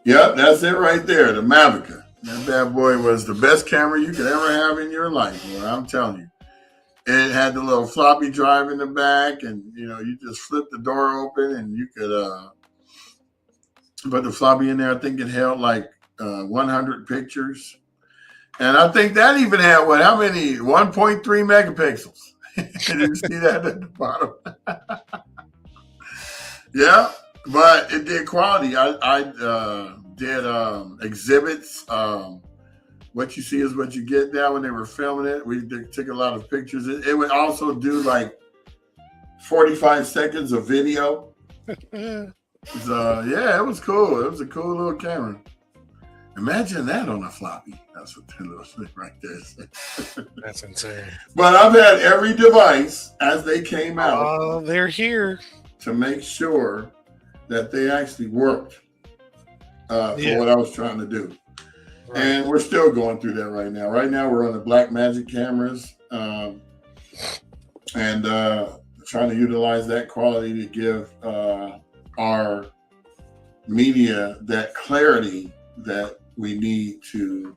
that's it right there. The Mavica. That bad boy was the best camera you could ever have in your life, boy, I'm telling you. It had the little floppy drive in the back, and you just flip the door open, and you could put the floppy in there. I think it held like 100 pictures, and I think that even had how many? 1.3 megapixels. Did you see that at the bottom? Yeah, but it did quality. I did exhibits. What you see is what you get now. When they were filming it, we took a lot of pictures. It would also do like 45 seconds of video. So yeah, it was cool. It was a cool little camera. Imagine that on a floppy. That's what that little thing right there is. That's insane. But I've had every device as they came out. Oh, they're here to make sure that they actually worked. For what I was trying to do. Right. And we're still going through that right now. Right now, we're on the Black Magic cameras and trying to utilize that quality to give our media that clarity that we need to,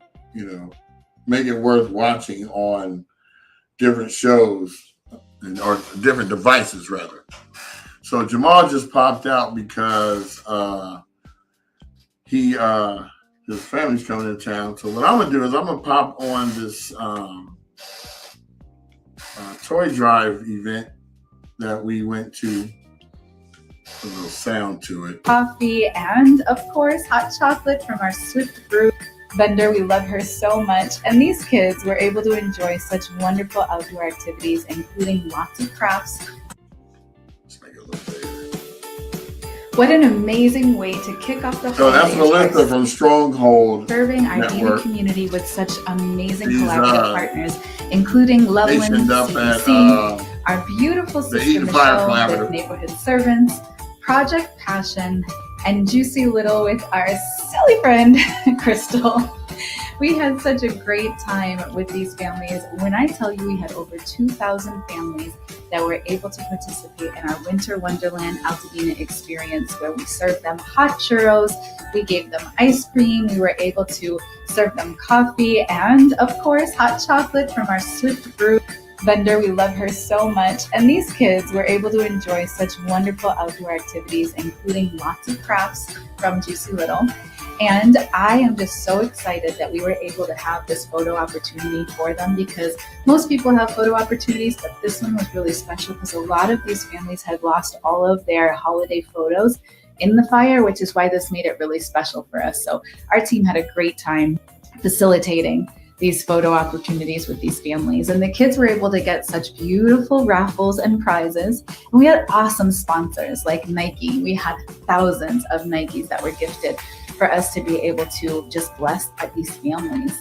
make it worth watching on different shows or different devices, rather. So Jamal just popped out because his family's coming to town. So what I'm gonna do is I'm gonna pop on this toy drive event that we went to. A little sound to it. Coffee and of course hot chocolate from our Swift Brew vendor. We love her so much. And these kids were able to enjoy such wonderful outdoor activities, including lots of crafts. What an amazing way to kick off the holidays. So that's Melissa from Stronghold Serving our Network. community with such amazing collaborative partners, including Loveland CBC, our beautiful sister Michelle with Neighborhood Servants, Project Passion, and Juicy Little with our silly friend, Crystal. We had such a great time with these families. When I tell you we had over 2,000 families that were able to participate in our Winter Wonderland Altadena experience, where we served them hot churros, we gave them ice cream, we were able to serve them coffee, and of course, hot chocolate from our Swift Brew vendor. We love her so much. And these kids were able to enjoy such wonderful outdoor activities, including lots of crafts from Juicy Little. And I am just so excited that we were able to have this photo opportunity for them, because most people have photo opportunities, but this one was really special because a lot of these families had lost all of their holiday photos in the fire, which is why this made it really special for us. So our team had a great time facilitating these photo opportunities with these families. And the kids were able to get such beautiful raffles and prizes. And we had awesome sponsors like Nike. We had thousands of Nikes that were gifted for us to be able to just bless these families.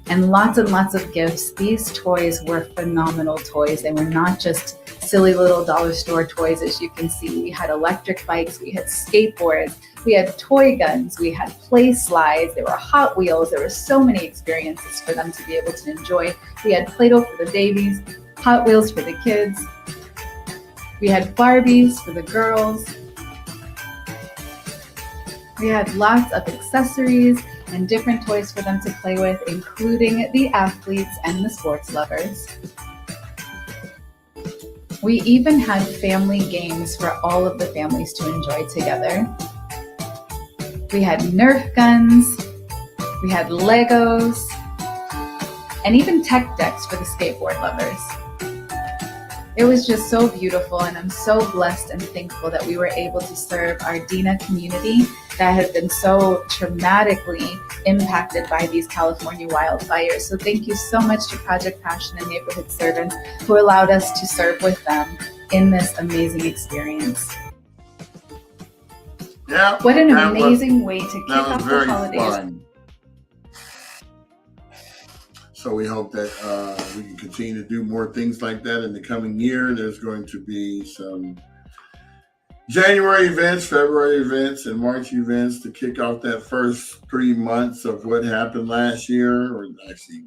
And lots of gifts. These toys were phenomenal toys. They were not just silly little dollar store toys, as you can see. We had electric bikes, we had skateboards, we had toy guns, we had play slides, there were Hot Wheels. There were so many experiences for them to be able to enjoy. We had Play-Doh for the babies, Hot Wheels for the kids. We had Barbies for the girls. We had lots of accessories and different toys for them to play with, including the athletes and the sports lovers. We even had family games for all of the families to enjoy together. We had Nerf guns, we had Legos, and even tech decks for the skateboard lovers. It was just so beautiful, and I'm so blessed and thankful that we were able to serve our Dena community that has been so traumatically impacted by these California wildfires. So thank you so much to Project Passion and Neighborhood Servants who allowed us to serve with them in this amazing experience. Yeah. What an amazing way to kick off the holidays. Fun. So we hope that we can continue to do more things like that in the coming year. There's going to be some January events, February events, and March events to kick off that first 3 months of what happened last year, or actually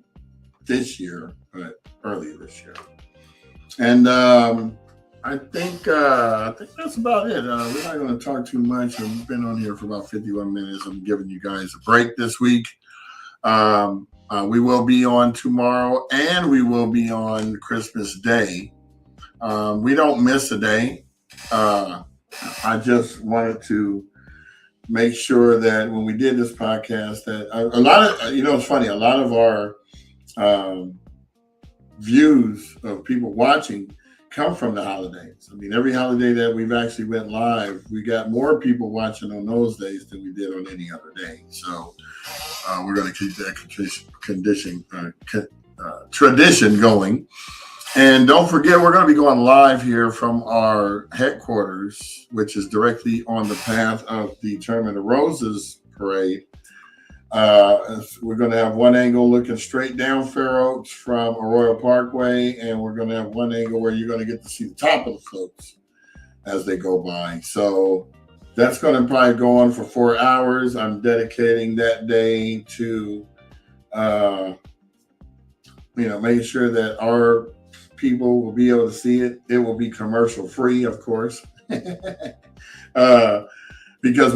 this year, but earlier this year. And I think that's about it. We're not going to talk too much. We've been on here for about 51 minutes. I'm giving you guys a break this week. We will be on tomorrow, and we will be on Christmas Day. We don't miss a day. I just wanted to make sure that when we did this podcast, that a lot of, it's funny, a lot of our views of people watching come from the holidays. I mean, every holiday that we've actually went live, we got more people watching on those days than we did on any other day. So we're going to keep that tradition going. And don't forget, we're going to be going live here from our headquarters, which is directly on the path of the Tournament of Roses parade. We're going to have one angle looking straight down Fair Oaks from Arroyo Parkway, and we're going to have one angle where you're going to get to see the top of the floats as they go by. So that's going to probably go on for 4 hours. I'm dedicating that day to, making sure that our people will be able to see it. It will be commercial free, of course, because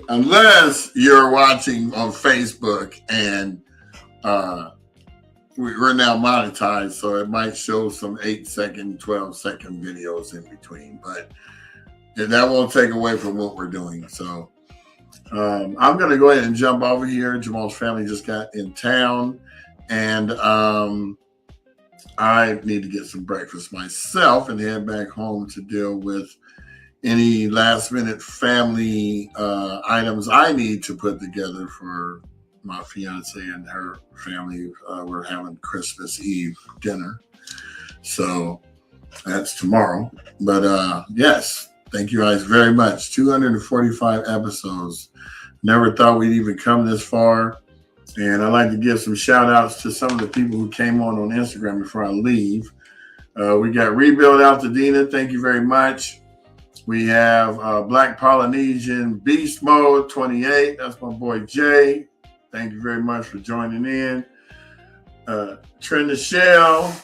unless you're watching on Facebook and we're now monetized, so it might show some 8-second, 12-second videos in between, but that won't take away from what we're doing. So I'm going to go ahead and jump over here. Jamal's family just got in town, and I need to get some breakfast myself and head back home to deal with any last minute family items I need to put together for my fiance and her family. We're having Christmas Eve dinner. So that's tomorrow. But yes, thank you guys very much. 245 episodes. Never thought we'd even come this far. And I'd like to give some shout outs to some of the people who came on Instagram before I leave. We got Rebuild Altadena. Thank you very much. We have Black Polynesian Beast Mode 28. That's my boy Jay. Thank you very much for joining in. Trenda Shell,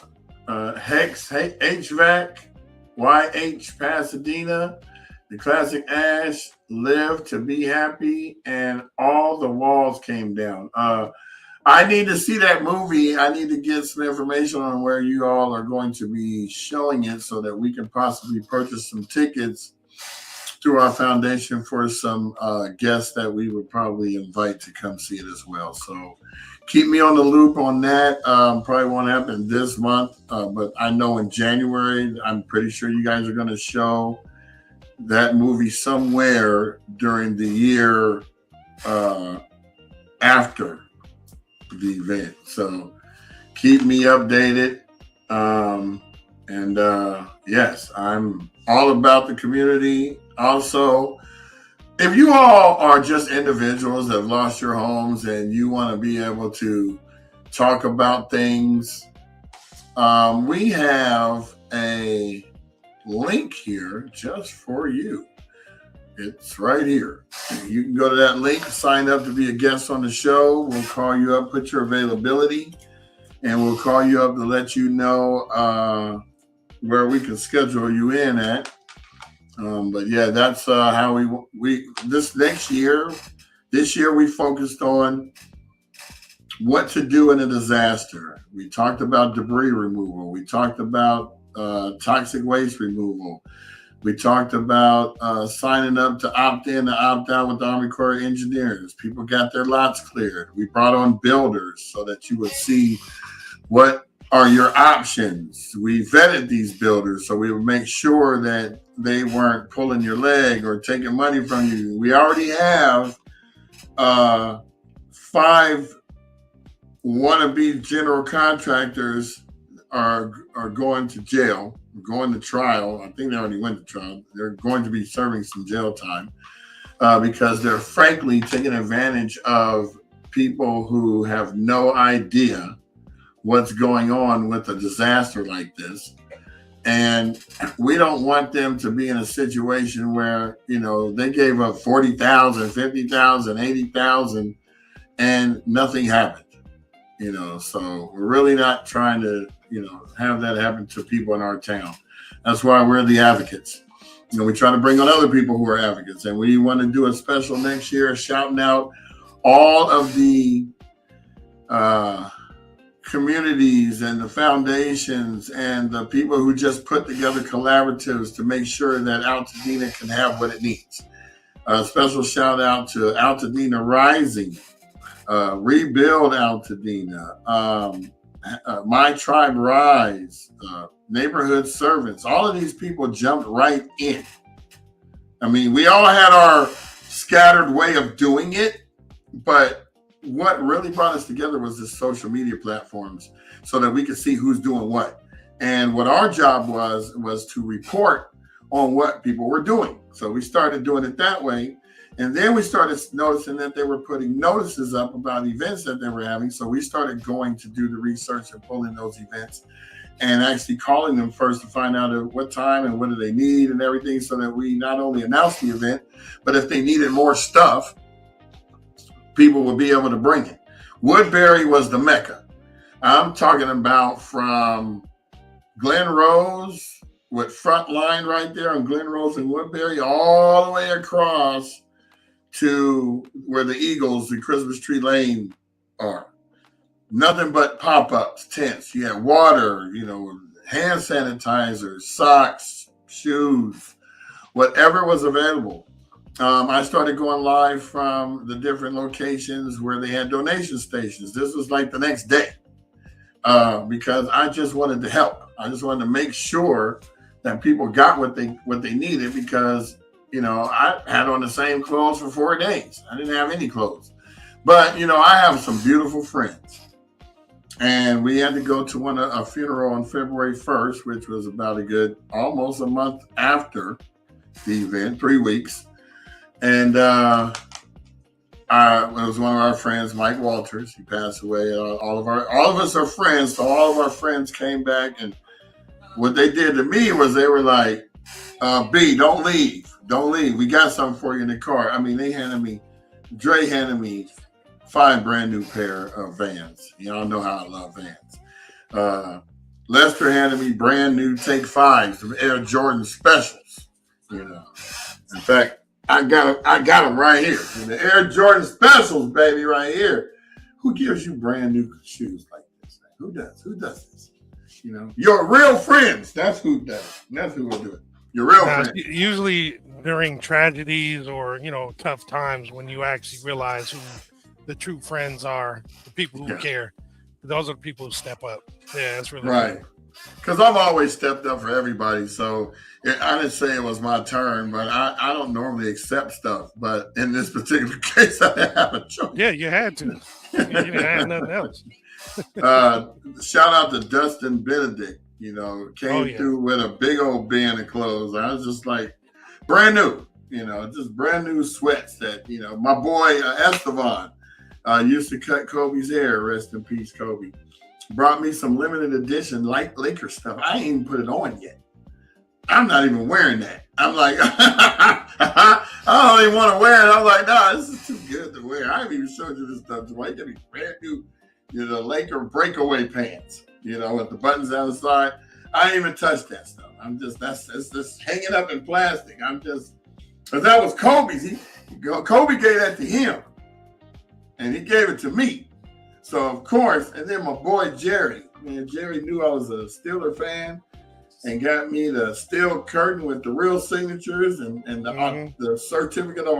Hex HVAC, YH Pasadena, The Classic Ash, Live to Be Happy, and All the Walls Came Down. I need to see that movie. I need to get some information on where you all are going to be showing it so that we can possibly purchase some tickets through our foundation for some guests that we would probably invite to come see it as well. So keep me on the loop on that. Probably won't happen this month, but I know in January, I'm pretty sure you guys are going to show that movie somewhere during the year after the event. So keep me updated. And yes, I'm all about the community. Also, if you all are just individuals that have lost your homes and you want to be able to talk about things, we have a link here just for you. It's right here. You can go to that link, sign up to be a guest on the show. We'll call you up, put your availability, and we'll call you up to let you know where we can schedule you in at. But yeah, that's how we this year we focused on what to do in a disaster. We talked about debris removal. We talked about toxic waste removal. We talked about signing up to opt in to opt out with the Army Corps of Engineers. People got their lots cleared. We brought on builders so that you would see what are your options. We vetted these builders so we would make sure that they weren't pulling your leg or taking money from you. We already have 5 wannabe general contractors are going to jail, going to trial. I think they already went to trial. They're going to be serving some jail time because they're frankly taking advantage of people who have no idea what's going on with a disaster like this. And we don't want them to be in a situation where, they gave up 40,000, 50,000, 80,000 and nothing happened. So we're really not trying to, have that happen to people in our town. That's why we're the advocates. We try to bring on other people who are advocates, and we want to do a special next year shouting out all of the communities and the foundations and the people who just put together collaboratives to make sure that Altadena can have what it needs. A special shout out to Altadena Rising, Rebuild Altadena, My Tribe Rise, Neighborhood Servants. All of these people jumped right in. I mean, we all had our scattered way of doing it, but what really brought us together was the social media platforms so that we could see who's doing what. And what our job was to report on what people were doing. So we started doing it that way. And then we started noticing that they were putting notices up about events that they were having. So we started going to do the research and pulling those events and actually calling them first to find out at what time and what do they need and everything, so that we not only announce the event, but if they needed more stuff, people would be able to bring it. Woodbury was the mecca. I'm talking about from Glen Rose with front line right there on Glen Rose and Woodbury, all the way across to where the Eagles and Christmas Tree Lane are. Nothing but pop-ups, tents. You had water, hand sanitizer, socks, shoes, whatever was available. I started going live from the different locations where they had donation stations. This was like the next day because I just wanted to help. I just wanted to make sure that people got what they needed because, I had on the same clothes for 4 days. I didn't have any clothes. But, I have some beautiful friends. And we had to go to a funeral on February 1st, which was about almost a month after the event, 3 weeks. And it was one of our friends, Mike Walters. He passed away. All of us are friends, so all of our friends came back, and what they did to me was they were like, "B, don't leave. We got something for you in the car." I mean, Dre handed me 5 brand new pair of Vans. Y'all know how I love Vans. Lester handed me brand new Take 5s, of Air Jordan Specials. In fact, I got them right here. The Air Jordan Specials, baby, right here. Who gives you brand new shoes like this? Who does? Who does this? Your real friends. That's who does. That's who will do it. Your real friends. Usually during tragedies or, tough times when you actually realize who the true friends are, the people who care. Those are the people who step up. Yeah, that's really right. cool. because I've always stepped up for everybody. So I didn't say it was my turn, but I don't normally accept stuff. But in this particular case, I didn't have a choice. Yeah, you had to. You didn't have nothing else. Shout out to Dustin Benedict. Came through with a big old bin of clothes. I was just like, brand new. Just brand new sweats that, my boy Estevan used to cut Kobe's hair. Rest in peace, Kobe. Brought me some limited edition Lakers stuff. I ain't even put it on yet. I'm not even wearing that. I'm like, I don't even want to wear it. I'm like, nah, this is too good to wear. I haven't even showed you this stuff. Why you get me brand new, Laker breakaway pants, with the buttons down the side. I ain't even touched that stuff. It's just hanging up in plastic. But that was Kobe's. Kobe gave that to him, and he gave it to me. So, of course, and then my boy Jerry. Man, Jerry knew I was a Steeler fan and got me the steel curtain with the real signatures and the certificate of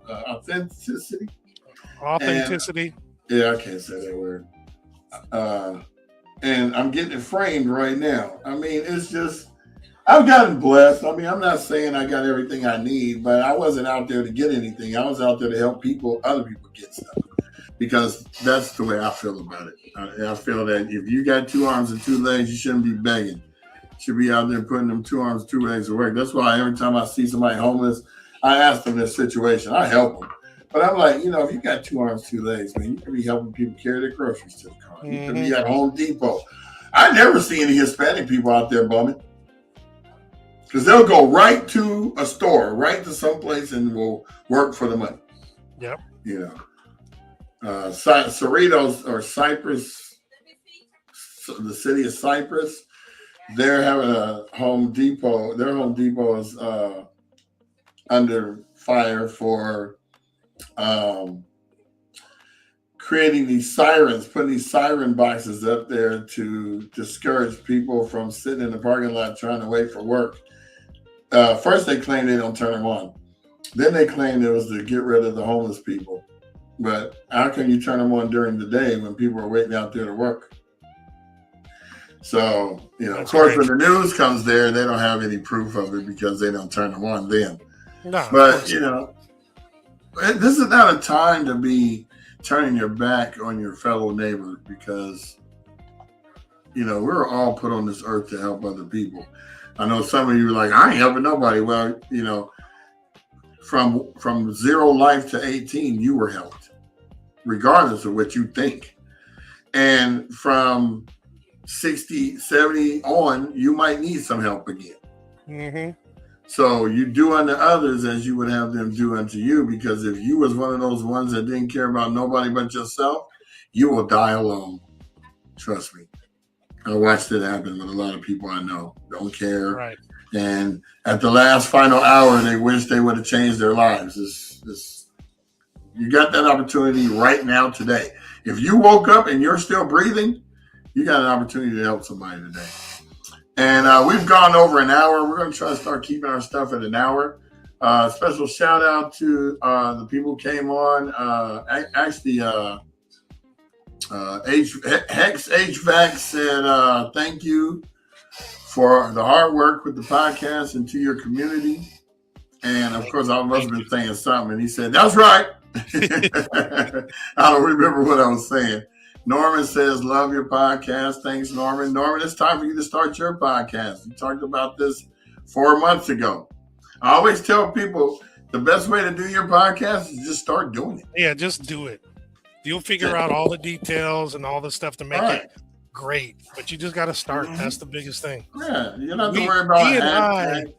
authenticity. Authenticity. I can't say that word. And I'm getting it framed right now. I mean, it's just... I've gotten blessed. I mean, I'm not saying I got everything I need, but I wasn't out there to get anything. I was out there to help other people get stuff, because that's the way I feel about it. I feel that if you got 2 arms and 2 legs, you shouldn't be begging. You should be out there putting them 2 arms, 2 legs to work. That's why every time I see somebody homeless, I ask them this situation. I help them. But I'm like, if you got 2 arms, 2 legs, man, you could be helping people carry their groceries to the car. You could be at Home Depot. I never see any Hispanic people out there bumming. Because they'll go right to a store, right to someplace, and will work for the money. Yep. Cerritos or Cypress, the city of Cypress, they're having a Home Depot. Their Home Depot is under fire for creating these sirens, putting these siren boxes up there to discourage people from sitting in the parking lot trying to wait for work. First, they claimed they don't turn them on. Then they claimed it was to get rid of the homeless people. But how can you turn them on during the day when people are waiting out there to work? So, of course, when the news comes there, they don't have any proof of it because they don't turn them on then. No, but, this is not a time to be turning your back on your fellow neighbor, because, we're all put on this earth to help other people. I know some of you are like, I ain't helping nobody. Well, from 0 life to 18, you were helped, regardless of what you think. And from 60, 70 on, you might need some help again. Mm-hmm. So you do unto others as you would have them do unto you, because if you was one of those ones that didn't care about nobody but yourself, you will die alone. Trust me. I watched it happen with a lot of people I know. Don't care. Right. And at the last final hour, they wish they would have changed their lives. You got that opportunity right now today. If you woke up and you're still breathing, you got an opportunity to help somebody today. And we've gone over an hour. We're going to try to start keeping our stuff at an hour. Special shout out to the people who came on. Hex HVAC said thank you for the hard work with the podcast and to your community. And of course, I must have been saying something, and he said, "That's right." I don't remember what I was saying. Norman says, "Love your podcast." Thanks, Norman. Norman, it's time for you to start your podcast. We talked about this 4 months ago. I always tell people the best way to do your podcast is just start doing it. Yeah, just do it. You'll figure out all the details and all the stuff to make it great, but you just got to start. Mm-hmm. That's the biggest thing. Yeah, you don't have to worry about it.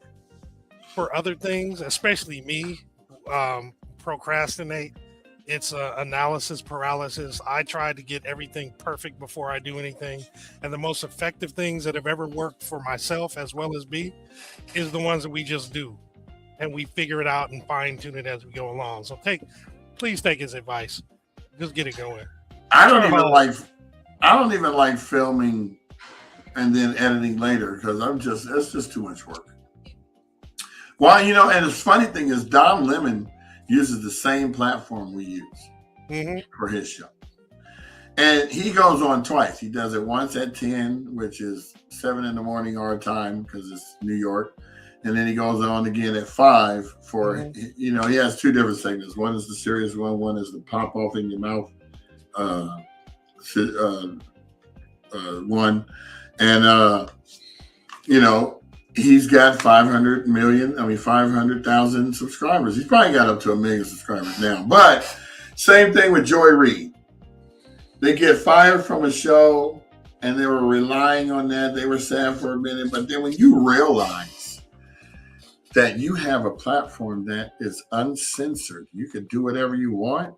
For other things, especially me, procrastinate. It's analysis paralysis. I try to get everything perfect before I do anything, and the most effective things that have ever worked for myself as well as me is the ones that we just do, and we figure it out and fine tune it as we go along. So please take his advice. Just get it going. I don't even like filming and then editing later, because it's just too much work. Well, and the funny thing is, Don Lemon uses the same platform we use for his show. And he goes on twice. He does it once at 10, which is 7 in the morning our time because it's New York. And then he goes on again at 5 for, he has 2 different segments. One is the serious one. One is the pop off in your mouth one. And, he's got 500,000 subscribers. He's probably got up to 1 million subscribers now. But same thing with Joy Reid. They get fired from a show and they were relying on that. They were sad for a minute. But then when you realize that you have a platform that is uncensored, you can do whatever you want,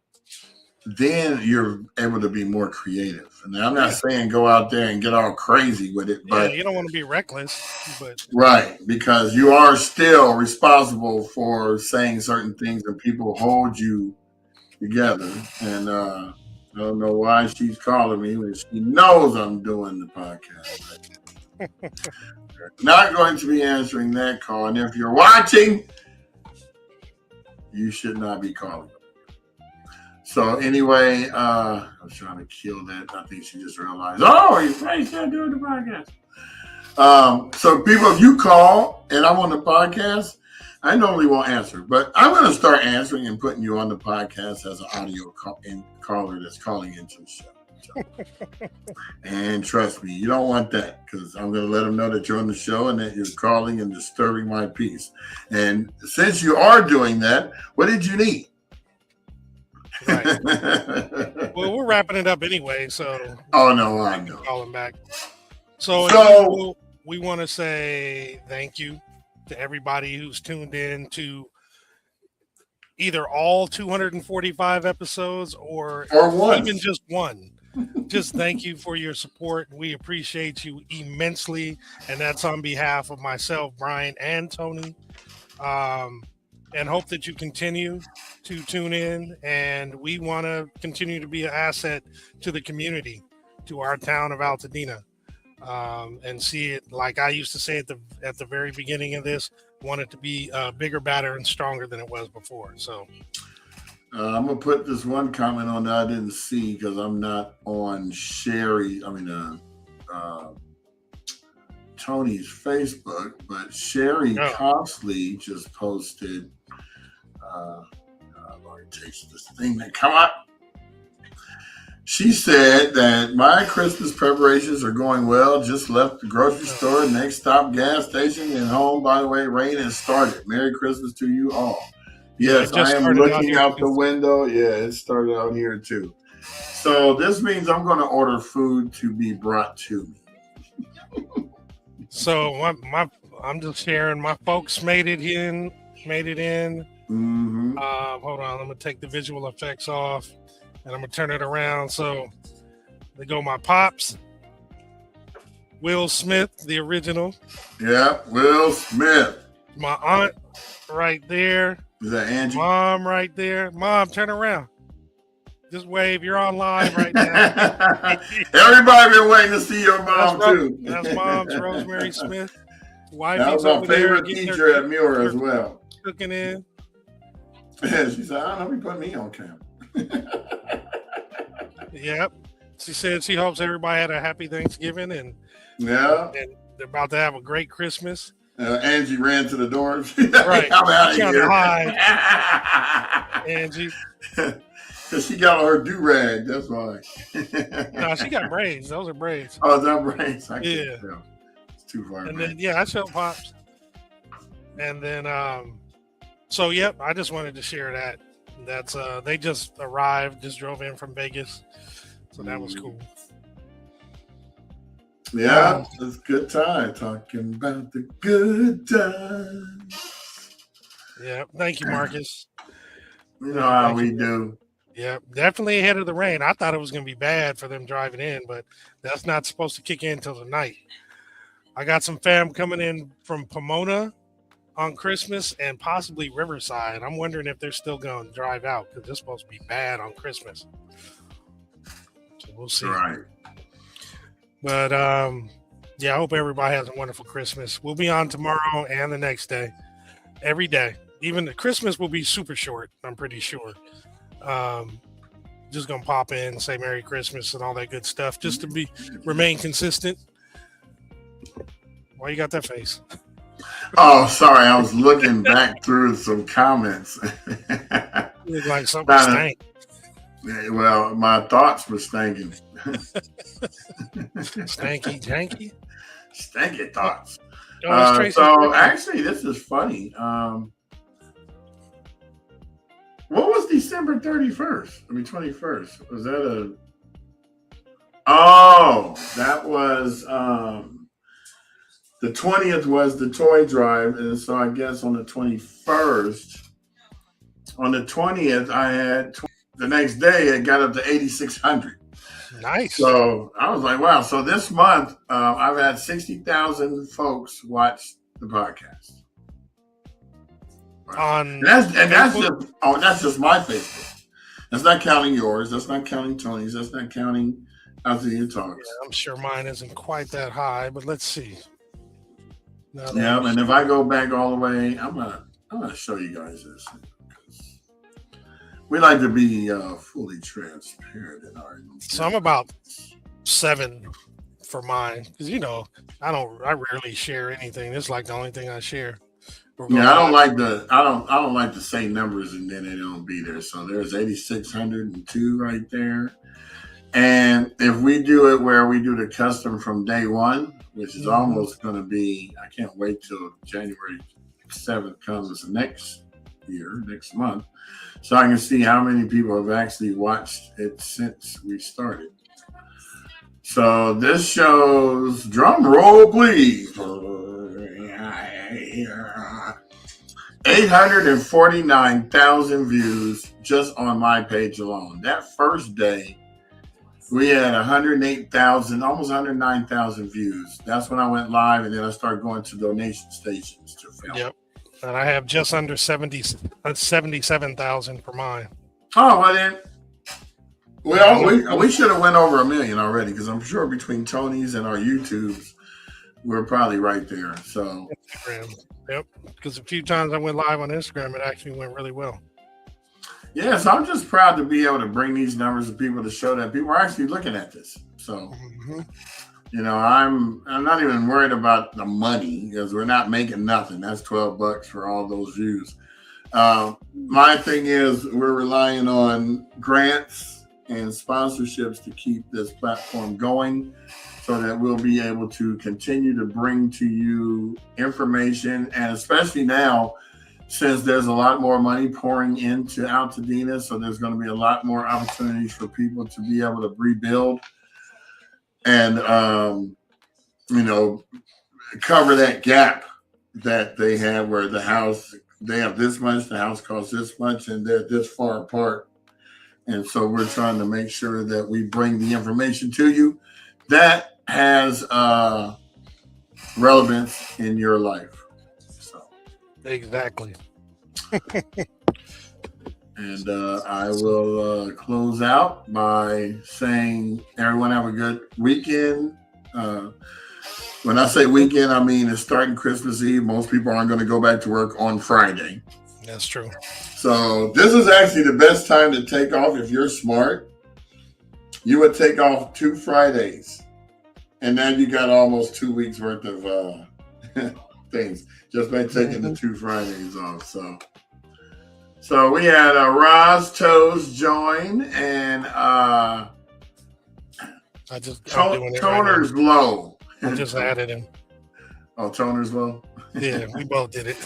then you're able to be more creative. And I'm not saying go out there and get all crazy with it, but you don't want to be reckless. But right, because you are still responsible for saying certain things and people hold you together. And I don't know why she's calling me when she knows I'm doing the podcast. Not going to be answering that call. And if you're watching, you should not be calling. So anyway, I was trying to kill that. I think she just realized, he's not doing the podcast. So people, if you call and I'm on the podcast, I normally won't answer, but I'm going to start answering and putting you on the podcast as an audio caller that's calling into the show. So, and trust me, you don't want that because I'm going to let them know that you're on the show and that you're calling and disturbing my peace. And since you are doing that, what did you need? Right. Well, we're wrapping it up anyway, so. Oh no, I know. Calling back. So we want to say thank you to everybody who's tuned in to either all 245 episodes or one. Even just one. Just thank you for your support. We appreciate you immensely, and that's on behalf of myself, Brian, and Tony. And hope that you continue to tune in, and we want to continue to be an asset to the community, to our town of Altadena, and see it, like I used to say at the very beginning of this, want it to be bigger, badder, and stronger than it was before. So I'm gonna put this one comment on that I didn't see because I'm not on Tony's Facebook, but Sherry Costley just posted. Lord, it takes this thing to come up. She said that my Christmas preparations are going well. Just left the grocery store, next stop gas station, and home. By the way, rain has started. Merry Christmas to you all. Yes, I am looking out the window. Yeah, it started out here too. So this means I'm going to order food to be brought to me. So I'm just sharing. My folks made it in. Mm-hmm. Hold on, I'm gonna take the visual effects off, and I'm gonna turn it around. So they go my pops, Will Smith, the original. Yeah, Will Smith. My aunt right there. Is that Angie? Mom right there. Mom, turn around. Just wave. You're on live right now. Everybody been waiting to see your mom too. That's Mom's Rosemary Smith. That was my favorite teacher at Muir as well. Cooking in. Yeah, she said, I don't know, he put me on camera. Yep. She said she hopes everybody had a happy Thanksgiving and they're about to have a great Christmas. Angie ran to the door. Right. I'm out of here. Hide. Angie. Because she got on her do-rag, that's why. No, she got braids. Those are braids. Oh, is that braids? I can't tell. It's too far. And then, I showed pops. And then, so, yep, I just wanted to share that. That's they just arrived, just drove in from Vegas. So that was cool. Yeah, it's a good time talking about the good times. Yeah, thank you, Marcus. You know how we do. Yeah, definitely ahead of the rain. I thought it was going to be bad for them driving in, but that's not supposed to kick in until the night. I got some fam coming in from Pomona on Christmas and possibly Riverside. I'm wondering if they're still going to drive out because it's supposed to be bad on Christmas. So we'll see. Right. But yeah, I hope everybody has a wonderful Christmas. We'll be on tomorrow and the next day, every day. Even the Christmas will be super short, I'm pretty sure. just gonna pop in and say Merry Christmas and all that good stuff, just to remain consistent. Why you got that face? Oh, sorry. I was looking back through some comments. You look like something stank. Well, my thoughts were stinking. Stanky, janky? Stanky thoughts. So actually, this is funny. What was December 31st? I mean, 21st. Was that a... Oh, that was... the 20th was the toy drive. And so I guess on the 21st, on the 20th, I had... The next day, it got up to 8,600. Nice. So I was like, wow. So this month, I've had 60,000 folks watch the podcast. On that's just my Facebook. That's not counting yours. That's not counting Tony's. That's not counting Altadena Talks. Yeah, I'm sure mine isn't quite that high, but let's see. And if I go back all the way, I'm gonna show you guys this. We like to be fully transparent in our. So I'm about 7 for mine because I rarely share anything. It's like the only thing I share. Yeah, I don't like to say numbers and then they don't be there. So there's 8,602 right there. And if we do it where we do the custom from day one, which is almost going to be, I can't wait till January 7th comes next month. So I can see how many people have actually watched it since we started. So this shows, drum roll please, 849,000 views just on my page alone. That first day, we had 108,000, almost 109,000 views. That's when I went live, and then I started going to donation stations to film. Yep. And I have just under 77,000 for mine. Oh, well then, we should have went over 1 million already, because I'm sure between Tony's and our YouTubes, we're probably right there. So, Instagram. Yep. Because a few times I went live on Instagram, it actually went really well. Yeah, so I'm just proud to be able to bring these numbers to people to show that people are actually looking at this. So, I'm not even worried about the money because we're not making nothing. That's $12 for all those views. My thing is we're relying on grants and sponsorships to keep this platform going so that we'll be able to continue to bring to you information, and especially now, since there's a lot more money pouring into Altadena, so there's going to be a lot more opportunities for people to be able to rebuild and, cover that gap that they have where they have this much, the house costs this much, and they're this far apart. And so we're trying to make sure that we bring the information to you that has relevance in your life. Exactly. And I will close out by saying everyone have a good weekend. When I say weekend, I mean it's starting Christmas Eve. Most people aren't going to go back to work on Friday. That's true. So this is actually the best time to take off. If you're smart, you would take off 2 Fridays. And now you got almost 2 weeks worth of things just by taking the 2 Fridays off. So we had Roz Toes join, and Toner's low. I just added him. Oh, Toner's low? Yeah, we both did it.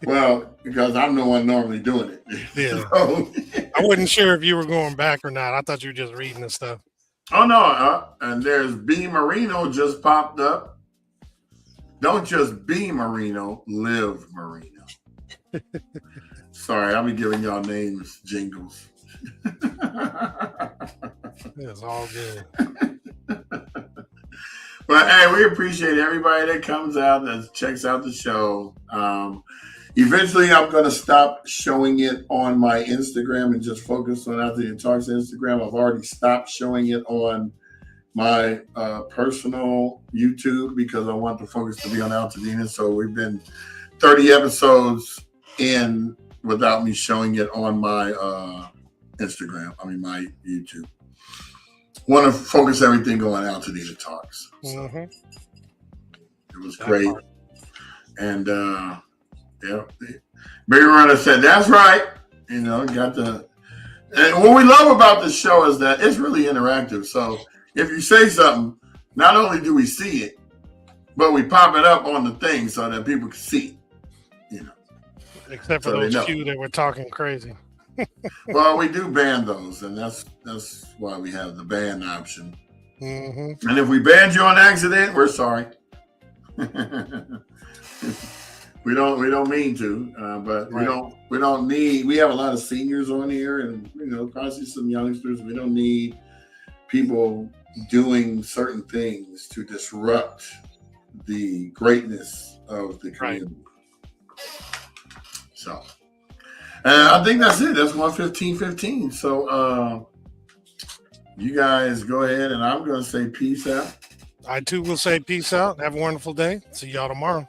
Well, because I'm the one normally doing it. Yeah. So, I wasn't sure if you were going back or not. I thought you were just reading the stuff. Oh, no. And there's B. Marino just popped up. Don't just be Marino, live Marino. Sorry, I'll be giving y'all names, jingles. It's all good. But hey, we appreciate everybody that comes out, that checks out the show. Eventually, I'm going to stop showing it on my Instagram and just focus on Altadena Talks Instagram. I've already stopped showing it on my personal YouTube because I want the focus to be on Altadena. So we've been 30 episodes in without me showing it on my Instagram. I mean, my YouTube. Want to focus everything going out to these talks. So it was great. And yeah, Big Runner said, that's right. You know, got the. And what we love about this show is that it's really interactive. So if you say something, not only do we see it, but we pop it up on the thing so that people can see it. You know, except for those few that were talking crazy. Well, we do ban those, and that's why we have the ban option. And if we banned you on accident, we're sorry. we don't mean to, but right. we don't need. We have a lot of seniors on here, and you know, probably some youngsters. We don't need people doing certain things to disrupt the greatness of the community. Right. So. I think that's it. That's 1:15:15. So you guys go ahead, and I'm going to say peace out. I too will say peace out. Have a wonderful day. See y'all tomorrow.